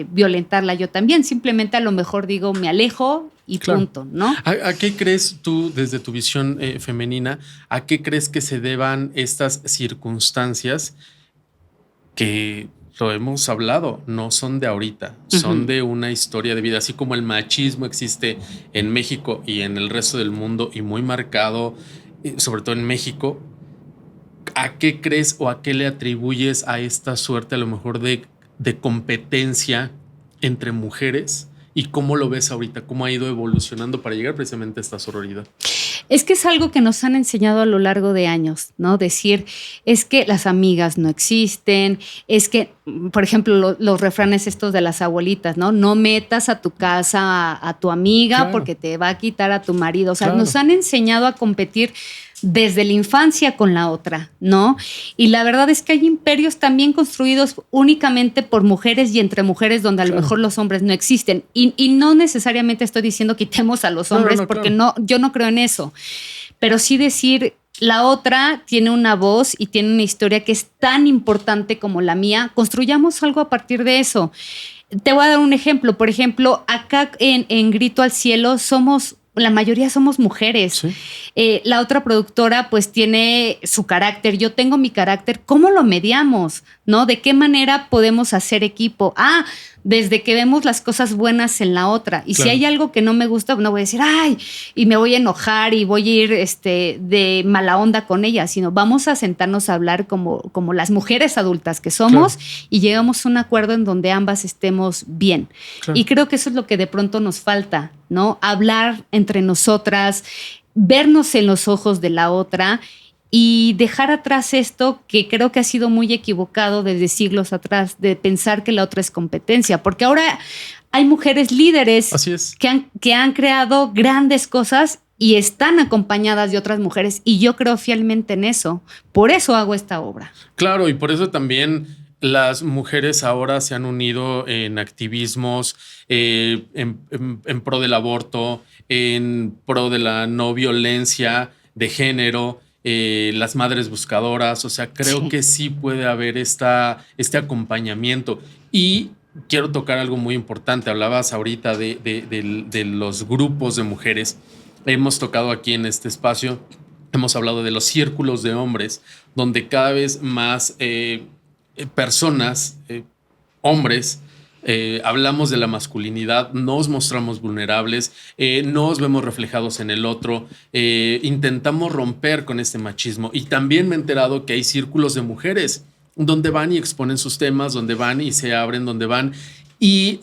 violentarla yo también. Simplemente a lo mejor digo, me alejo y punto, ¿no? ¿A qué crees tú, desde tu visión femenina, a qué crees que se deban estas circunstancias que, lo hemos hablado, no son de ahorita, son de una historia de vida, así como el machismo existe en México y en el resto del mundo y muy marcado, sobre todo en México? ¿A qué crees o a qué le atribuyes a esta suerte a lo mejor de competencia entre mujeres? ¿Y cómo lo ves ahorita? ¿Cómo ha ido evolucionando para llegar precisamente a esta sororidad? Es que es algo que nos han enseñado a lo largo de años, ¿no? Decir, es que las amigas no existen, es que, por ejemplo, los refranes estos de las abuelitas, ¿no? No metas a tu casa a tu amiga porque te va a quitar a tu marido. O sea, nos han enseñado a competir desde la infancia con la otra, ¿no? Y la verdad es que hay imperios también construidos únicamente por mujeres y entre mujeres donde a lo mejor los hombres no existen. Y no necesariamente estoy diciendo quitemos a los hombres porque yo no creo en eso. Pero sí decir, la otra tiene una voz y tiene una historia que es tan importante como la mía. Construyamos algo a partir de eso. Te voy a dar un ejemplo. Por ejemplo, acá en Grito al Cielo la mayoría somos mujeres. ¿Sí? La otra productora pues tiene su carácter, yo tengo mi carácter. ¿Cómo lo mediamos? ¿No? ¿De qué manera podemos hacer equipo? Desde que vemos las cosas buenas en la otra. Y si hay algo que no me gusta, no voy a decir, ay, y me voy a enojar y voy a ir de mala onda con ella, sino vamos a sentarnos a hablar como las mujeres adultas que somos y llegamos a un acuerdo en donde ambas estemos bien. Y creo que eso es lo que de pronto nos falta, ¿no? Hablar entre nosotras, vernos en los ojos de la otra y dejar atrás esto que creo que ha sido muy equivocado desde siglos atrás, de pensar que la otra es competencia, porque ahora hay mujeres líderes que han creado grandes cosas y están acompañadas de otras mujeres y yo creo fielmente en eso. Por eso hago esta obra. Claro, y por eso también las mujeres ahora se han unido en activismos en pro del aborto, en pro de la no violencia de género, las madres buscadoras. O sea, creo que sí puede haber este acompañamiento. Y quiero tocar algo muy importante. Hablabas ahorita de los grupos de mujeres. Hemos tocado aquí en este espacio, hemos hablado de los círculos de hombres, donde cada vez más personas, hombres, hablamos de la masculinidad, nos mostramos vulnerables, nos vemos reflejados en el otro, intentamos romper con este machismo. Y también me he enterado que hay círculos de mujeres donde van y exponen sus temas, donde van y se abren, donde van y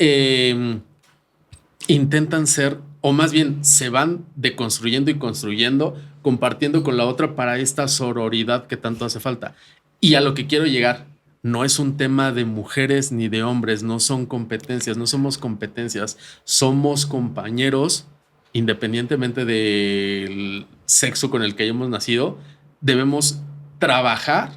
intentan ser, o más bien se van deconstruyendo y construyendo, compartiendo con la otra para esta sororidad que tanto hace falta. Y a lo que quiero llegar, no es un tema de mujeres ni de hombres, no son competencias, no somos competencias, somos compañeros, independientemente del sexo con el que hayamos nacido, debemos trabajar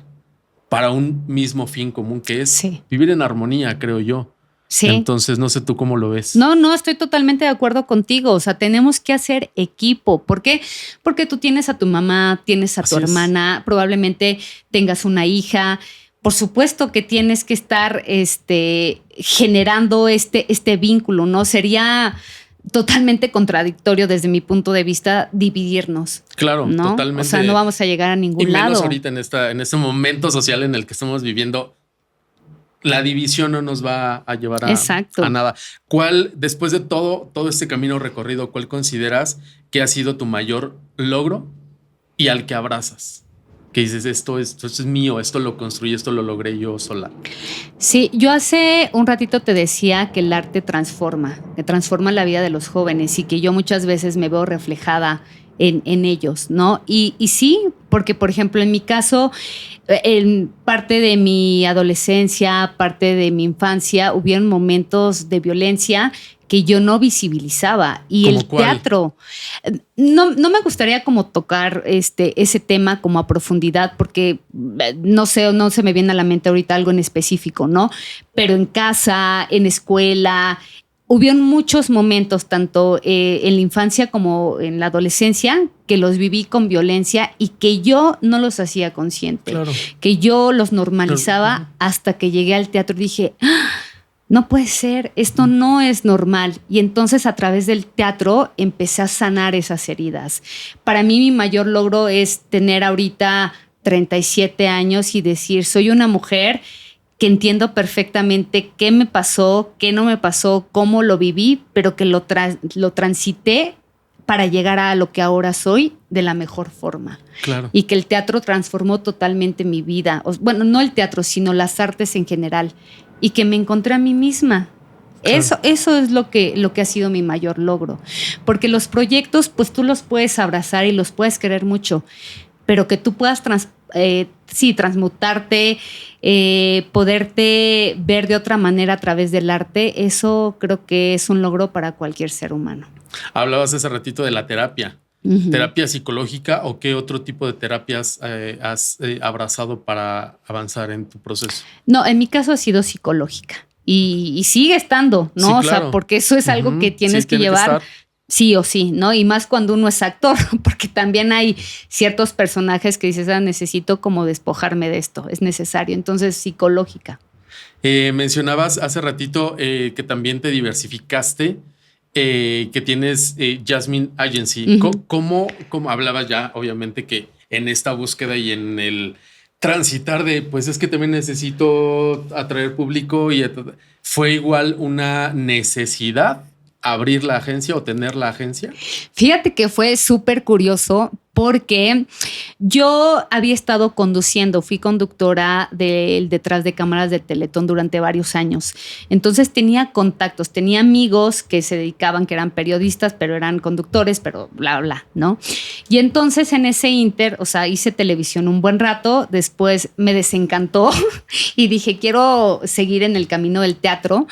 para un mismo fin común, que es vivir en armonía, creo yo. Sí. Entonces, no sé tú cómo lo ves. No, estoy totalmente de acuerdo contigo. O sea, tenemos que hacer equipo. ¿Por qué? Porque tú tienes a tu mamá, tienes a tu hermana, probablemente tengas una hija. Por supuesto que tienes que estar generando este vínculo, ¿no? Sería totalmente contradictorio desde mi punto de vista dividirnos. Claro, ¿no? Totalmente. O sea, no vamos a llegar a ningún lado. Y menos ahorita en este momento social en el que estamos viviendo. La división no nos va a llevar a nada. ¿Cuál, después de todo este camino recorrido, cuál consideras que ha sido tu mayor logro y al que abrazas? Que dices, esto es mío, esto lo construí, esto lo logré yo sola. Sí, yo hace un ratito te decía que el arte transforma, que transforma la vida de los jóvenes y que yo muchas veces me veo reflejada en ellos, ¿no? Y sí, porque por ejemplo en mi caso, en parte de mi adolescencia, parte de mi infancia, hubieron momentos de violencia que yo no visibilizaba. Y ¿Cómo el cuál? teatro, no me gustaría como tocar ese tema como a profundidad, porque no sé, no se me viene a la mente ahorita algo en específico, ¿no? Pero en casa, en escuela, hubieron muchos momentos, tanto en la infancia como en la adolescencia, que los viví con violencia y que yo no los hacía consciente, Claro. que yo los normalizaba Claro. hasta que llegué al teatro y dije, ¡ah! No puede ser, esto no es normal. Y entonces a través del teatro empecé a sanar esas heridas. Para mí mi mayor logro es tener ahorita 37 años y decir, soy una mujer que entiendo perfectamente qué me pasó, qué no me pasó, cómo lo viví, pero que lo transité para llegar a lo que ahora soy de la mejor forma. Claro. Y que el teatro transformó totalmente mi vida. Bueno, no el teatro, sino las artes en general. Y que me encontré a mí misma. Claro. Eso es lo que ha sido mi mayor logro. Porque los proyectos, pues tú los puedes abrazar y los puedes querer mucho, pero que tú puedas transmutarte, poderte ver de otra manera a través del arte, eso creo que es un logro para cualquier ser humano. Hablabas hace ratito de la terapia. Uh-huh. ¿Terapia psicológica o qué otro tipo de terapias has abrazado para avanzar en tu proceso? No, en mi caso ha sido psicológica y sigue estando, ¿no? Sí, claro. O sea, porque eso es algo que tienes que llevar sí o sí, ¿no? Y más cuando uno es actor, porque también hay ciertos personajes que dices, necesito como despojarme de esto, es necesario. Entonces, psicológica. Mencionabas hace ratito que también te diversificaste. Que tienes Jasmine Agency. Uh-huh. ¿Cómo hablabas ya, obviamente, que en esta búsqueda y en el transitar de, pues es que también necesito atraer público y fue igual una necesidad abrir la agencia o tener la agencia? Fíjate que fue súper curioso porque yo había estado conduciendo, fui conductora del detrás de cámaras de Teletón durante varios años. Entonces tenía contactos, tenía amigos que se dedicaban, que eran periodistas, pero eran conductores, pero bla, bla, ¿no? Y entonces en ese inter, o sea, hice televisión un buen rato, después me desencantó y dije, quiero seguir en el camino del teatro.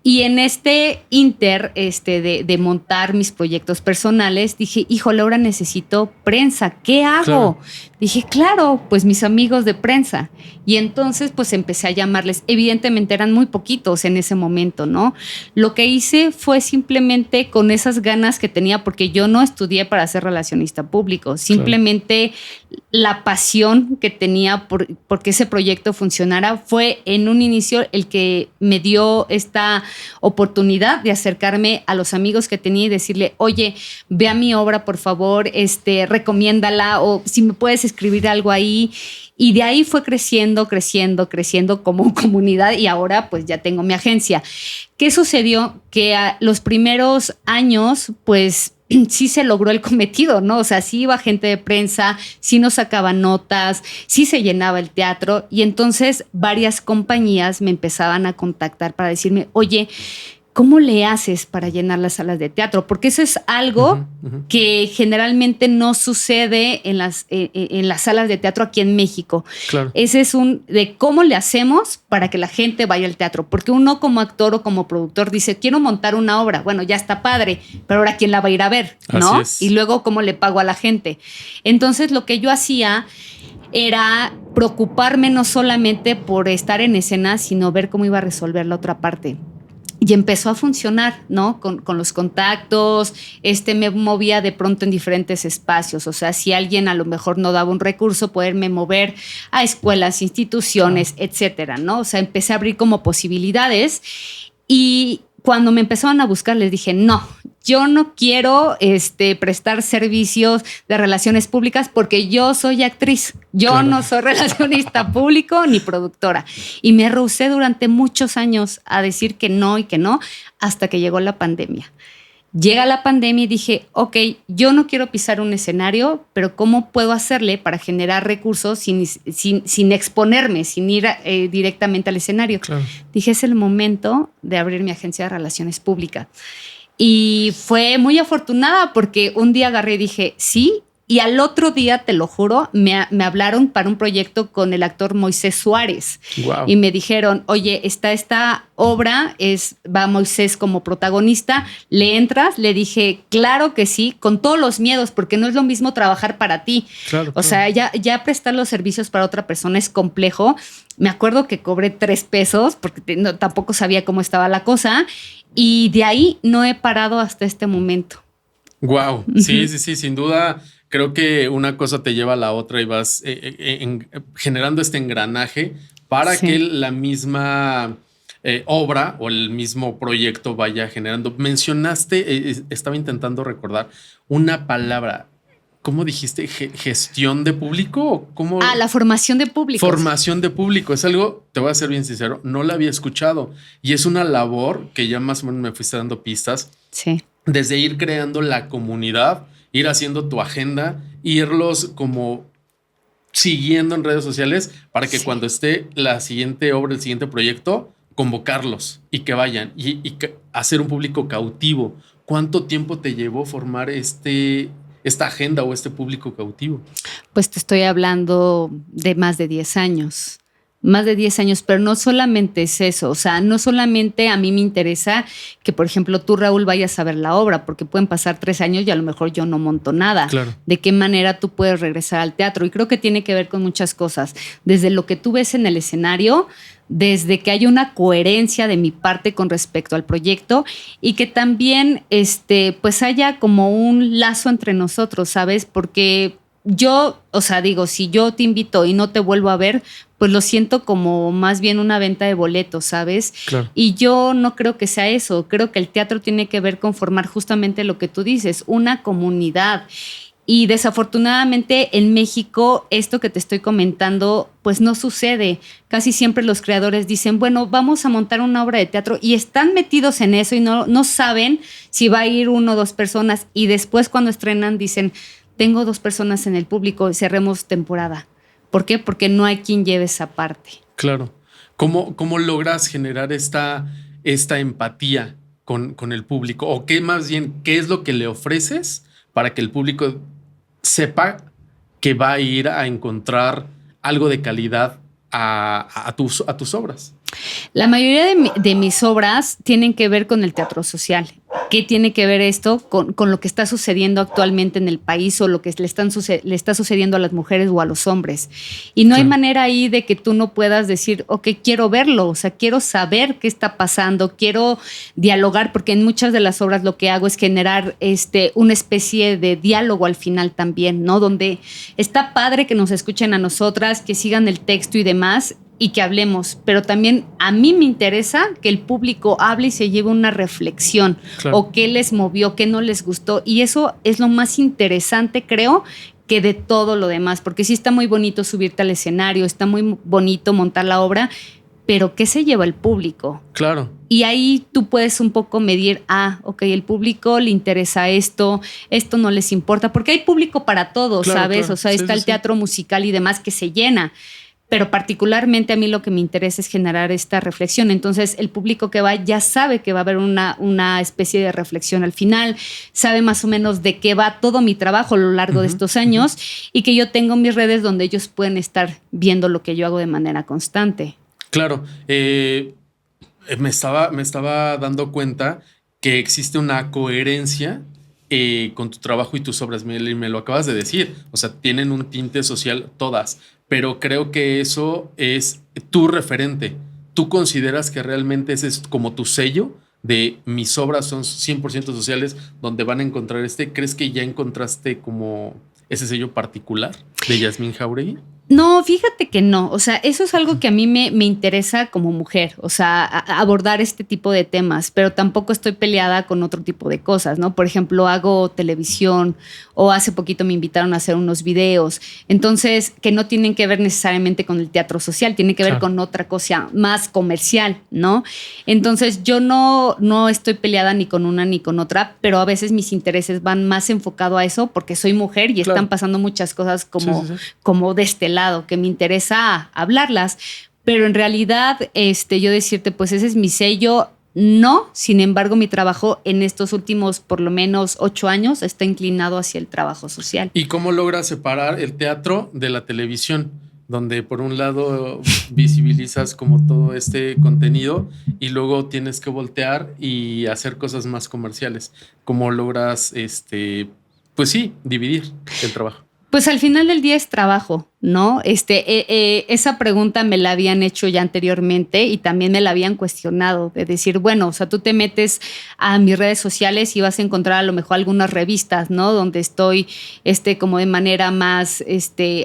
Y en este inter de montar mis proyectos personales, dije, híjole, ahora necesito prensa. ¿Qué hago? Claro. Dije, claro, pues mis amigos de prensa. Y entonces pues empecé a llamarles. Evidentemente eran muy poquitos en ese momento, ¿no? Lo que hice fue simplemente con esas ganas que tenía, porque yo no estudié para ser relacionista público. Simplemente la pasión que tenía porque ese proyecto funcionara fue en un inicio el que me dio esta oportunidad de acercarme a los amigos que tenía y decirle, oye, ve a mi obra, por favor, recomiéndala, o si me puedes escribir algo ahí. Y de ahí fue creciendo como comunidad, y ahora pues ya tengo mi agencia. ¿Qué sucedió? Que a los primeros años, pues sí se logró el cometido, ¿no? O sea, sí iba gente de prensa, sí nos sacaban notas, sí se llenaba el teatro, y entonces varias compañías me empezaban a contactar para decirme, oye, ¿cómo le haces para llenar las salas de teatro? Porque eso es algo que generalmente no sucede en las salas de teatro aquí en México. Claro. Ese es de cómo le hacemos para que la gente vaya al teatro. Porque uno como actor o como productor dice, quiero montar una obra. Bueno, ya está padre, pero ahora ¿quién la va a ir a ver? ¿No? Así es. Y luego, ¿cómo le pago a la gente? Entonces, lo que yo hacía era preocuparme no solamente por estar en escena, sino ver cómo iba a resolver la otra parte. Y empezó a funcionar, ¿no? Con los contactos, me movía de pronto en diferentes espacios. O sea, si alguien a lo mejor no daba un recurso, poderme mover a escuelas, instituciones, etcétera, ¿no? O sea, empecé a abrir como posibilidades. Y cuando me empezaron a buscar, les dije, no, yo no quiero prestar servicios de relaciones públicas porque yo soy actriz. Yo no soy relacionista público ni productora. Y me rehusé durante muchos años a decir que no y que no, hasta que llegó la pandemia. Llega la pandemia y dije, ok, yo no quiero pisar un escenario, pero ¿cómo puedo hacerle para generar recursos sin exponerme, sin ir directamente al escenario? Claro. Dije, es el momento de abrir mi agencia de relaciones públicas. Y fue muy afortunada porque un día agarré y dije, sí. Y al otro día, te lo juro, me hablaron para un proyecto con el actor Moisés Suárez. Wow. Y me dijeron, oye, está esta obra, va Moisés como protagonista, ¿le entras? Le dije, claro que sí, con todos los miedos, porque no es lo mismo trabajar para ti. Claro, o sea, ya prestar los servicios para otra persona es complejo. Me acuerdo que cobré 3 pesos porque tampoco sabía cómo estaba la cosa. Y de ahí no he parado hasta este momento. Wow. Sí, sin duda. Creo que una cosa te lleva a la otra y vas generando este engranaje para que la misma obra o el mismo proyecto vaya generando. Mencionaste, estaba intentando recordar una palabra. ¿Cómo dijiste? ¿Gestión de público? ¿Cómo? La formación de público. Formación de público. Es algo, te voy a ser bien sincero, no la había escuchado. Y es una labor que ya más o menos me fuiste dando pistas. Sí. Desde ir creando la comunidad, ir haciendo tu agenda, irlos como siguiendo en redes sociales para que cuando esté la siguiente obra, el siguiente proyecto, convocarlos y que vayan y hacer un público cautivo. ¿Cuánto tiempo te llevó formar esta agenda o este público cautivo? Pues te estoy hablando de más de 10 años. Más de 10 años, pero no solamente es eso, o sea, no solamente a mí me interesa que, por ejemplo, tú, Raúl, vayas a ver la obra, porque pueden pasar 3 años y a lo mejor yo no monto nada. Claro. ¿De qué manera tú puedes regresar al teatro? Y creo que tiene que ver con muchas cosas, desde lo que tú ves en el escenario, desde que hay una coherencia de mi parte con respecto al proyecto y que también pues haya como un lazo entre nosotros, ¿sabes? Porque yo, o sea, digo, si yo te invito y no te vuelvo a ver, pues lo siento como más bien una venta de boletos, ¿sabes? Claro. Y yo no creo que sea eso. Creo que el teatro tiene que ver con formar justamente lo que tú dices, una comunidad. Y desafortunadamente en México esto que te estoy comentando pues no sucede. Casi siempre los creadores dicen, bueno, vamos a montar una obra de teatro y están metidos en eso y no saben si va a ir 1 o 2 personas y después cuando estrenan dicen, tengo 2 personas en el público y cerremos temporada. ¿Por qué? Porque no hay quien lleve esa parte. Claro. ¿Cómo logras generar esta empatía con el público? O qué más bien, ¿qué es lo que le ofreces para que el público sepa que va a ir a encontrar algo de calidad a tus obras? La mayoría de mis obras tienen que ver con el teatro social. ¿Qué tiene que ver esto con lo que está sucediendo actualmente en el país o lo que le está sucediendo a las mujeres o a los hombres? Y no hay manera ahí de que tú no puedas decir, ok, quiero verlo, o sea, quiero saber qué está pasando, quiero dialogar, porque en muchas de las obras lo que hago es generar una especie de diálogo al final también, ¿no? Donde está padre que nos escuchen a nosotras, que sigan el texto y demás, y que hablemos, pero también a mí me interesa que el público hable y se lleve una reflexión, claro, o qué les movió, qué no les gustó, y eso es lo más interesante, creo, que de todo lo demás, porque sí está muy bonito subirte al escenario, está muy bonito montar la obra, pero ¿qué se lleva el público? Claro. Y ahí tú puedes un poco medir, ok, el público le interesa esto no les importa, porque hay público para todo, claro, ¿sabes? Claro. O sea, sí, está el teatro musical y demás que se llena, pero particularmente a mí lo que me interesa es generar esta reflexión. Entonces el público que va ya sabe que va a haber una especie de reflexión al final, sabe más o menos de qué va todo mi trabajo a lo largo de estos años y que yo tengo mis redes donde ellos pueden estar viendo lo que yo hago de manera constante. Claro, me estaba dando cuenta que existe una coherencia con tu trabajo y tus obras, me lo acabas de decir, o sea, tienen un tinte social todas, pero creo que eso es tu referente. ¿Tú consideras que realmente ese es como tu sello de mis obras son 100% sociales, donde van a encontrar ¿Crees que ya encontraste como ese sello particular de Yasmín Jauregui? No, fíjate que no. O sea, eso es algo que a mí me interesa como mujer, o sea, abordar este tipo de temas, pero tampoco estoy peleada con otro tipo de cosas, ¿no? Por ejemplo, hago televisión o hace poquito me invitaron a hacer unos videos, entonces, que no tienen que ver necesariamente con el teatro social, tienen que ver con otra cosa más comercial, ¿no? Entonces, yo no estoy peleada ni con una ni con otra, pero a veces mis intereses van más enfocado a eso porque soy mujer y están pasando muchas cosas como de este lado, que me interesa hablarlas, pero en realidad yo decirte, pues ese es mi sello, no, sin embargo mi trabajo en estos últimos por lo menos 8 años está inclinado hacia el trabajo social. ¿Y cómo logras separar el teatro de la televisión? Donde por un lado visibilizas como todo este contenido y luego tienes que voltear y hacer cosas más comerciales. ¿Cómo logras, pues sí, dividir el trabajo? Pues al final del día es trabajo, ¿no? Esa pregunta me la habían hecho ya anteriormente y también me la habían cuestionado de decir, bueno, o sea, tú te metes a mis redes sociales y vas a encontrar a lo mejor algunas revistas, ¿no? Donde estoy, como de manera más,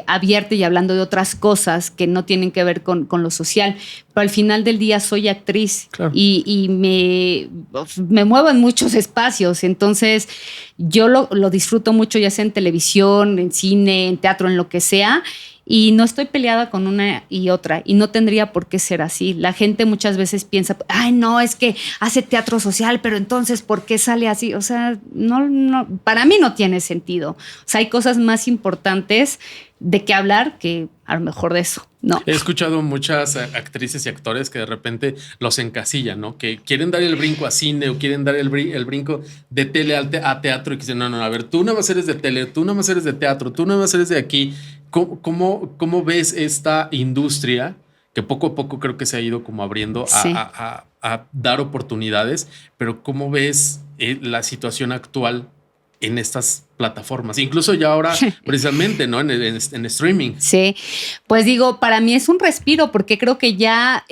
abierta y hablando de otras cosas que no tienen que ver con lo social. Pero al final del día soy actriz, claro, y me muevo en muchos espacios. Entonces yo lo disfruto mucho, ya sea en televisión, en cine, en teatro, en lo que sea. Y no estoy peleada con una y otra y no tendría por qué ser así. La gente muchas veces piensa, ay, no, es que hace teatro social, pero entonces, ¿por qué sale así? O sea, no, para mí no tiene sentido. O sea, hay cosas más importantes de qué hablar que a lo mejor de eso. No. He escuchado muchas actrices y actores que de repente los encasillan, ¿no? Que quieren dar el brinco a cine o quieren dar el brinco de tele a teatro y que dicen, no, a ver, tú nada más eres de tele, tú nada más eres de teatro, tú nada más eres de aquí. ¿Cómo ves esta industria que poco a poco creo que se ha ido como abriendo a dar oportunidades, pero cómo ves la situación actual en estas plataformas, incluso ya ahora precisamente, ¿no? En streaming? Sí, pues digo, para mí es un respiro porque creo que ya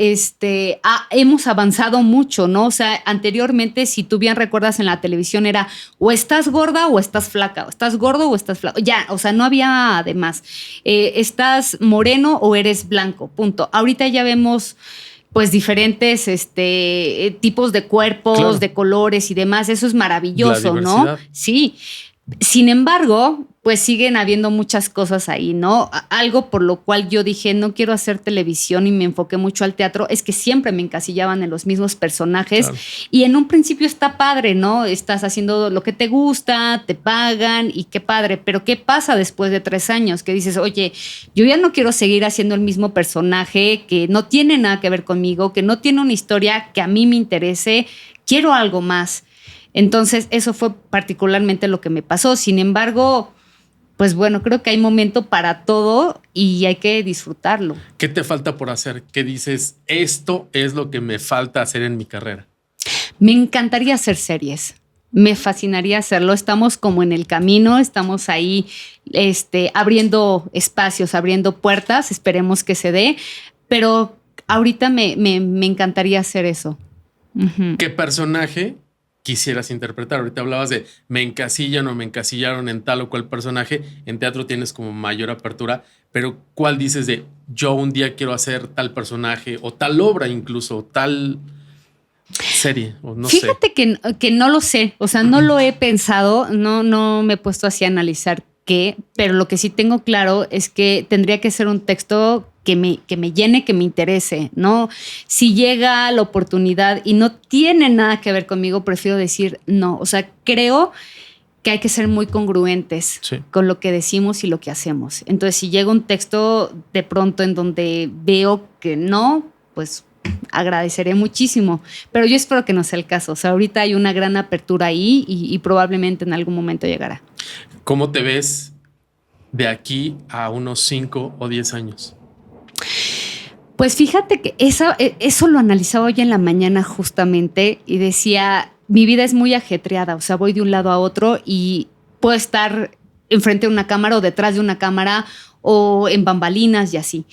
hemos avanzado mucho, ¿no? O sea, anteriormente, si tú bien recuerdas en la televisión era o estás gorda o estás flaca, o estás gordo o estás flaco, ya, o sea, no había además, estás moreno o eres blanco, punto. Ahorita ya vemos pues diferentes tipos de cuerpos, claro, de colores y demás. Eso es maravilloso, ¿no? Sí. Sin embargo, pues siguen habiendo muchas cosas ahí, ¿no? Algo por lo cual yo dije, no quiero hacer televisión y me enfoqué mucho al teatro, es que siempre me encasillaban en los mismos personajes, claro, y en un principio está padre, ¿no? Estás haciendo lo que te gusta, te pagan y qué padre, pero ¿qué pasa después de 3 años? Que dices, oye, yo ya no quiero seguir haciendo el mismo personaje que no tiene nada que ver conmigo, que no tiene una historia que a mí me interese, quiero algo más. Entonces, eso fue particularmente lo que me pasó. Sin embargo, pues bueno, creo que hay momento para todo y hay que disfrutarlo. ¿Qué te falta por hacer? ¿Qué dices? Esto es lo que me falta hacer en mi carrera. Me encantaría hacer series. Me fascinaría hacerlo. Estamos como en el camino, estamos ahí abriendo espacios, abriendo puertas. Esperemos que se dé. Pero ahorita me encantaría hacer eso. Uh-huh. ¿Qué personaje quisieras interpretar? Ahorita hablabas de me encasillan o me encasillaron en tal o cual personaje. En teatro tienes como mayor apertura, pero ¿cuál dices de yo un día quiero hacer tal personaje o tal obra incluso, tal serie? O no Fíjate sé. Que no lo sé, o sea, no lo he pensado, no me he puesto así a analizar qué, pero lo que sí tengo claro es que tendría que ser un texto que me llene, que me interese, ¿no? Si llega la oportunidad y no tiene nada que ver conmigo, prefiero decir no. O sea, creo que hay que ser muy congruentes con lo que decimos y lo que hacemos. Entonces, si llega un texto de pronto en donde veo que no, pues agradeceré muchísimo. Pero yo espero que no sea el caso. O sea, ahorita hay una gran apertura ahí y probablemente en algún momento llegará. ¿Cómo te ves de aquí a unos 5 o 10 años? Pues fíjate que eso lo analizaba hoy en la mañana justamente y decía, mi vida es muy ajetreada, o sea, voy de un lado a otro y puedo estar enfrente de una cámara o detrás de una cámara o en bambalinas y así.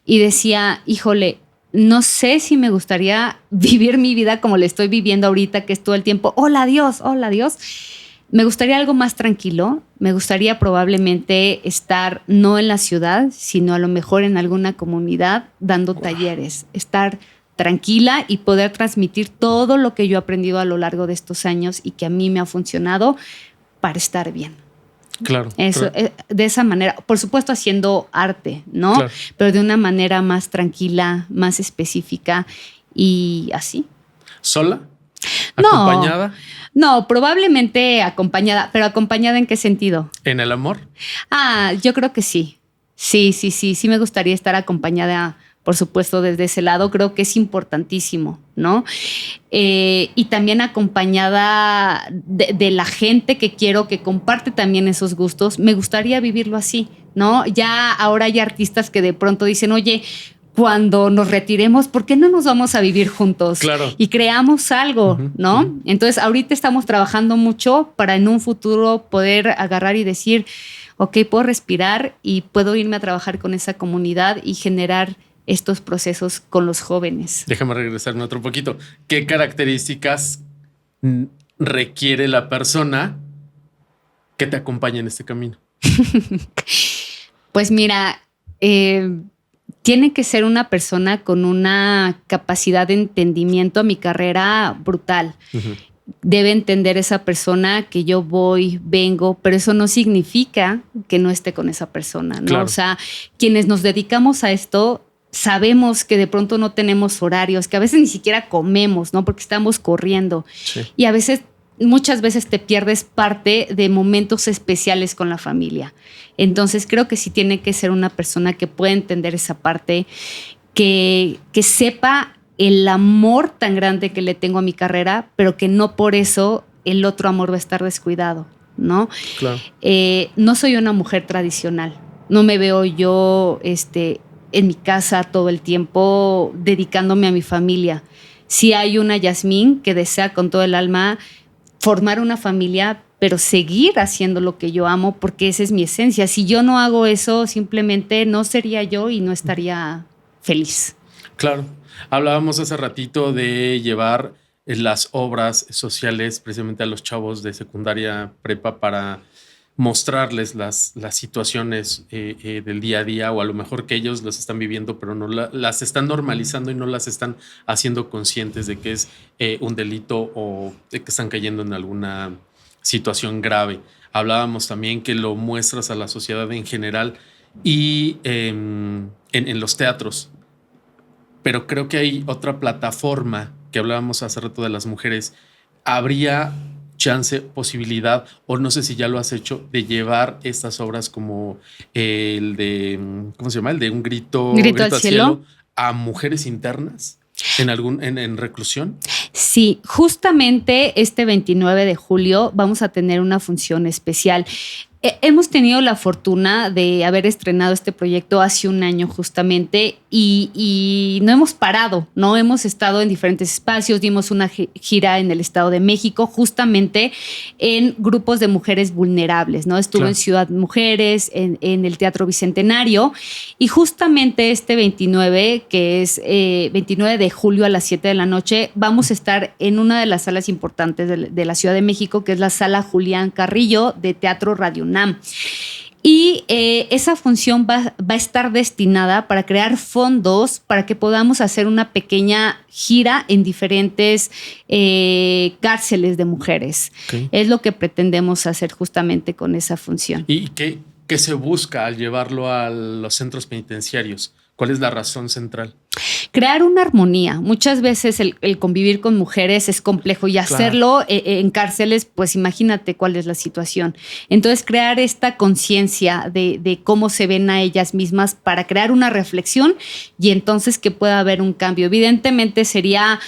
Y decía, híjole, no sé si me gustaría vivir mi vida como la estoy viviendo ahorita, que es todo el tiempo, hola Dios, Me gustaría algo más tranquilo. Me gustaría probablemente estar no en la ciudad, sino a lo mejor en alguna comunidad dando talleres. Estar tranquila y poder transmitir todo lo que yo he aprendido a lo largo de estos años y que a mí me ha funcionado para estar bien. Claro. Eso, Claro. de esa manera, por supuesto haciendo arte, ¿no? Claro. Pero de una manera más tranquila, más específica y así. ¿Sola? No. ¿Acompañada? No, probablemente acompañada, pero ¿acompañada en qué sentido? ¿En el amor? Yo creo que sí. Sí me gustaría estar acompañada, por supuesto, desde ese lado. Creo que es importantísimo, ¿no? Y también acompañada de la gente que quiero, que comparte también esos gustos. Me gustaría vivirlo así, ¿no? Ya ahora hay artistas que de pronto dicen, oye, cuando nos retiremos, ¿por qué no nos vamos a vivir juntos? Claro. Y creamos algo, ¿no? Entonces, ahorita estamos trabajando mucho para en un futuro poder agarrar y decir, ok, puedo respirar y puedo irme a trabajar con esa comunidad y generar estos procesos con los jóvenes. Déjame regresarme otro poquito. ¿Qué características requiere la persona que te acompañe en este camino? Pues mira, tiene que ser una persona con una capacidad de entendimiento a mi carrera brutal. Debe entender esa persona que yo voy, vengo, pero eso no significa que no esté con esa persona, ¿no? Claro. O sea, quienes nos dedicamos a esto sabemos que de pronto no tenemos horarios, que a veces ni siquiera comemos, ¿no? Porque estamos corriendo. Sí. Y a veces, muchas veces te pierdes parte de momentos especiales con la familia. Entonces creo que sí tiene que ser una persona que pueda entender esa parte, que sepa el amor tan grande que le tengo a mi carrera, pero que no por eso el otro amor va a estar descuidado, ¿no? Claro. No soy una mujer tradicional. No me veo yo en mi casa todo el tiempo dedicándome a mi familia. Sí hay una Yasmín que desea con todo el alma formar una familia, pero seguir haciendo lo que yo amo, porque esa es mi esencia. Si yo no hago eso, simplemente no sería yo y no estaría feliz. Claro. Hablábamos hace ratito de llevar las obras sociales precisamente a los chavos de secundaria, prepa, para mostrarles las situaciones del día a día, o a lo mejor que ellos las están viviendo, pero no las están normalizando y no las están haciendo conscientes de que es un delito o de que están cayendo en alguna situación grave. Hablábamos también que lo muestras a la sociedad en general y en los teatros. Pero creo que hay otra plataforma que hablábamos hace rato de las mujeres. ¿Habría chance, posibilidad, o no sé si ya lo has hecho, de llevar estas obras como el de, ¿cómo se llama? El de Un grito al cielo, a mujeres internas en reclusión? Sí, justamente este 29 de julio vamos a tener una función especial. Hemos tenido la fortuna de haber estrenado este proyecto hace un año justamente y no hemos parado, ¿no? Hemos estado en diferentes espacios, dimos una gira en el Estado de México justamente en grupos de mujeres vulnerables, ¿no? Estuve en Ciudad Mujeres, en el Teatro Bicentenario y justamente este 29, que es 29 de julio a las 7 de la noche, vamos a estar en una de las salas importantes de la Ciudad de México, que es la Sala Julián Carrillo de Teatro Radio UNAM. Y esa función va a estar destinada para crear fondos para que podamos hacer una pequeña gira en diferentes cárceles de mujeres. Okay. Es lo que pretendemos hacer justamente con esa función. ¿Y qué se busca al llevarlo a los centros penitenciarios? ¿Cuál es la razón central? Crear una armonía. Muchas veces el convivir con mujeres es complejo y hacerlo en cárceles, pues imagínate cuál es la situación. Entonces, crear esta conciencia de cómo se ven a ellas mismas para crear una reflexión y entonces que pueda haber un cambio. Evidentemente sería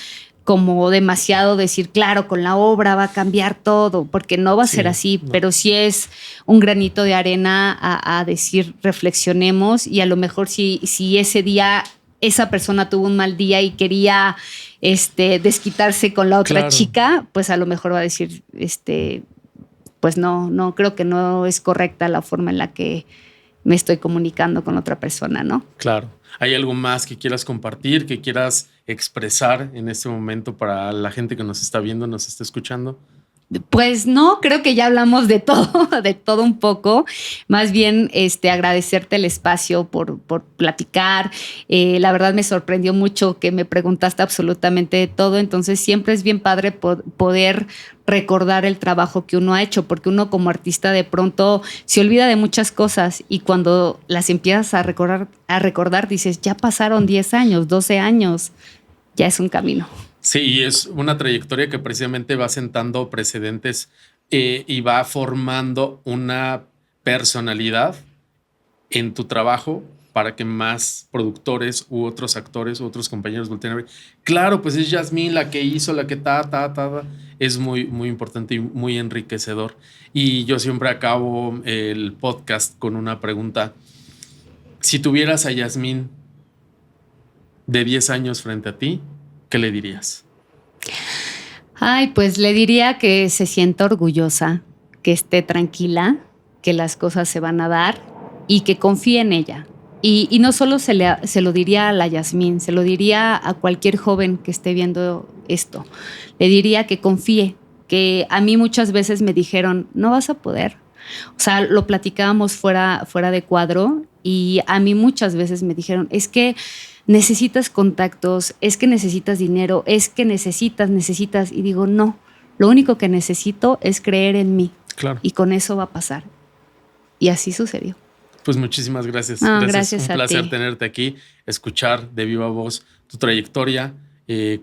como demasiado decir, claro, con la obra va a cambiar todo, porque no va a ser así, pero sí es un granito de arena a decir, reflexionemos y a lo mejor si ese día esa persona tuvo un mal día y quería desquitarse con la otra chica, pues a lo mejor va a decir, pues no, creo que no es correcta la forma en la que me estoy comunicando con otra persona, ¿no? Claro. ¿Hay algo más que quieras compartir, que quieras expresar en este momento para la gente que nos está viendo, nos está escuchando? Pues no, creo que ya hablamos de todo, de todo un poco. Más bien, agradecerte el espacio por platicar. La verdad me sorprendió mucho que me preguntaste absolutamente de todo. Entonces siempre es bien padre poder recordar el trabajo que uno ha hecho, porque uno como artista de pronto se olvida de muchas cosas y cuando las empiezas a recordar dices, ya pasaron 10 años, 12 años, ya es un camino. Sí, y es una trayectoria que precisamente va sentando precedentes y va formando una personalidad en tu trabajo para que más productores u otros actores u otros compañeros volteen a ver. Claro, pues es Yasmín la que hizo, la que ta. Es muy, muy importante y muy enriquecedor. Y yo siempre acabo el podcast con una pregunta. Si tuvieras a Yasmín de 10 años frente a ti, ¿qué le dirías? Ay, pues le diría que se sienta orgullosa, que esté tranquila, que las cosas se van a dar y que confíe en ella. Y no solo se lo diría a la Yasmín, se lo diría a cualquier joven que esté viendo esto. Le diría que confíe, que a mí muchas veces me dijeron, no vas a poder. O sea, lo platicábamos fuera de cuadro y a mí muchas veces me dijeron, es que necesitas contactos, es que necesitas dinero, es que necesitas. Y digo, no, lo único que necesito es creer en mí. Claro. Y con eso va a pasar. Y así sucedió. Pues muchísimas gracias. No, Gracias. gracias Un a placer ti. tenerte aquí, escuchar de viva voz tu trayectoria,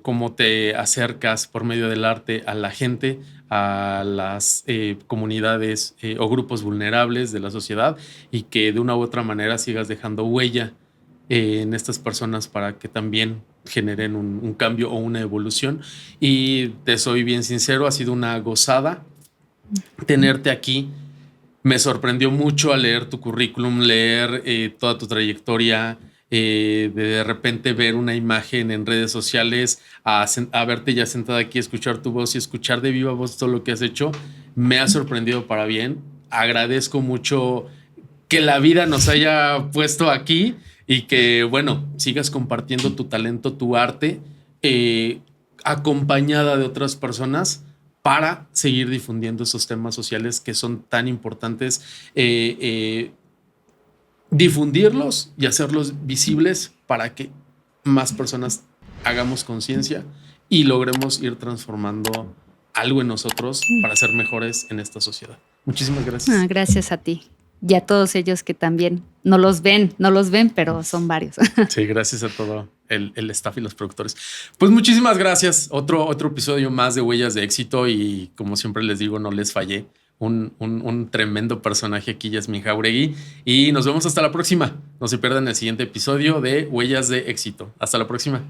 cómo te acercas por medio del arte a la gente, a las comunidades o grupos vulnerables de la sociedad y que de una u otra manera sigas dejando huella en estas personas para que también generen un cambio o una evolución. Y te soy bien sincero, ha sido una gozada tenerte aquí. Me sorprendió mucho al leer tu currículum, leer toda tu trayectoria, de repente ver una imagen en redes sociales, a verte ya sentada aquí, escuchar tu voz y escuchar de viva voz todo lo que has hecho. Me ha sorprendido para bien. Agradezco mucho que la vida nos haya puesto aquí y que, bueno, sigas compartiendo tu talento, tu arte, acompañada de otras personas para seguir difundiendo esos temas sociales que son tan importantes, difundirlos y hacerlos visibles para que más personas hagamos conciencia y logremos ir transformando algo en nosotros para ser mejores en esta sociedad. Muchísimas gracias. Gracias a ti. Y a todos ellos que también no los ven, pero son varios. Sí, gracias a todo el staff y los productores. Pues muchísimas gracias. Otro episodio más de Huellas de Éxito y como siempre les digo, no les fallé. Un tremendo personaje aquí, Yasmín Jauregui. Y nos vemos hasta la próxima. No se pierdan el siguiente episodio de Huellas de Éxito. Hasta la próxima.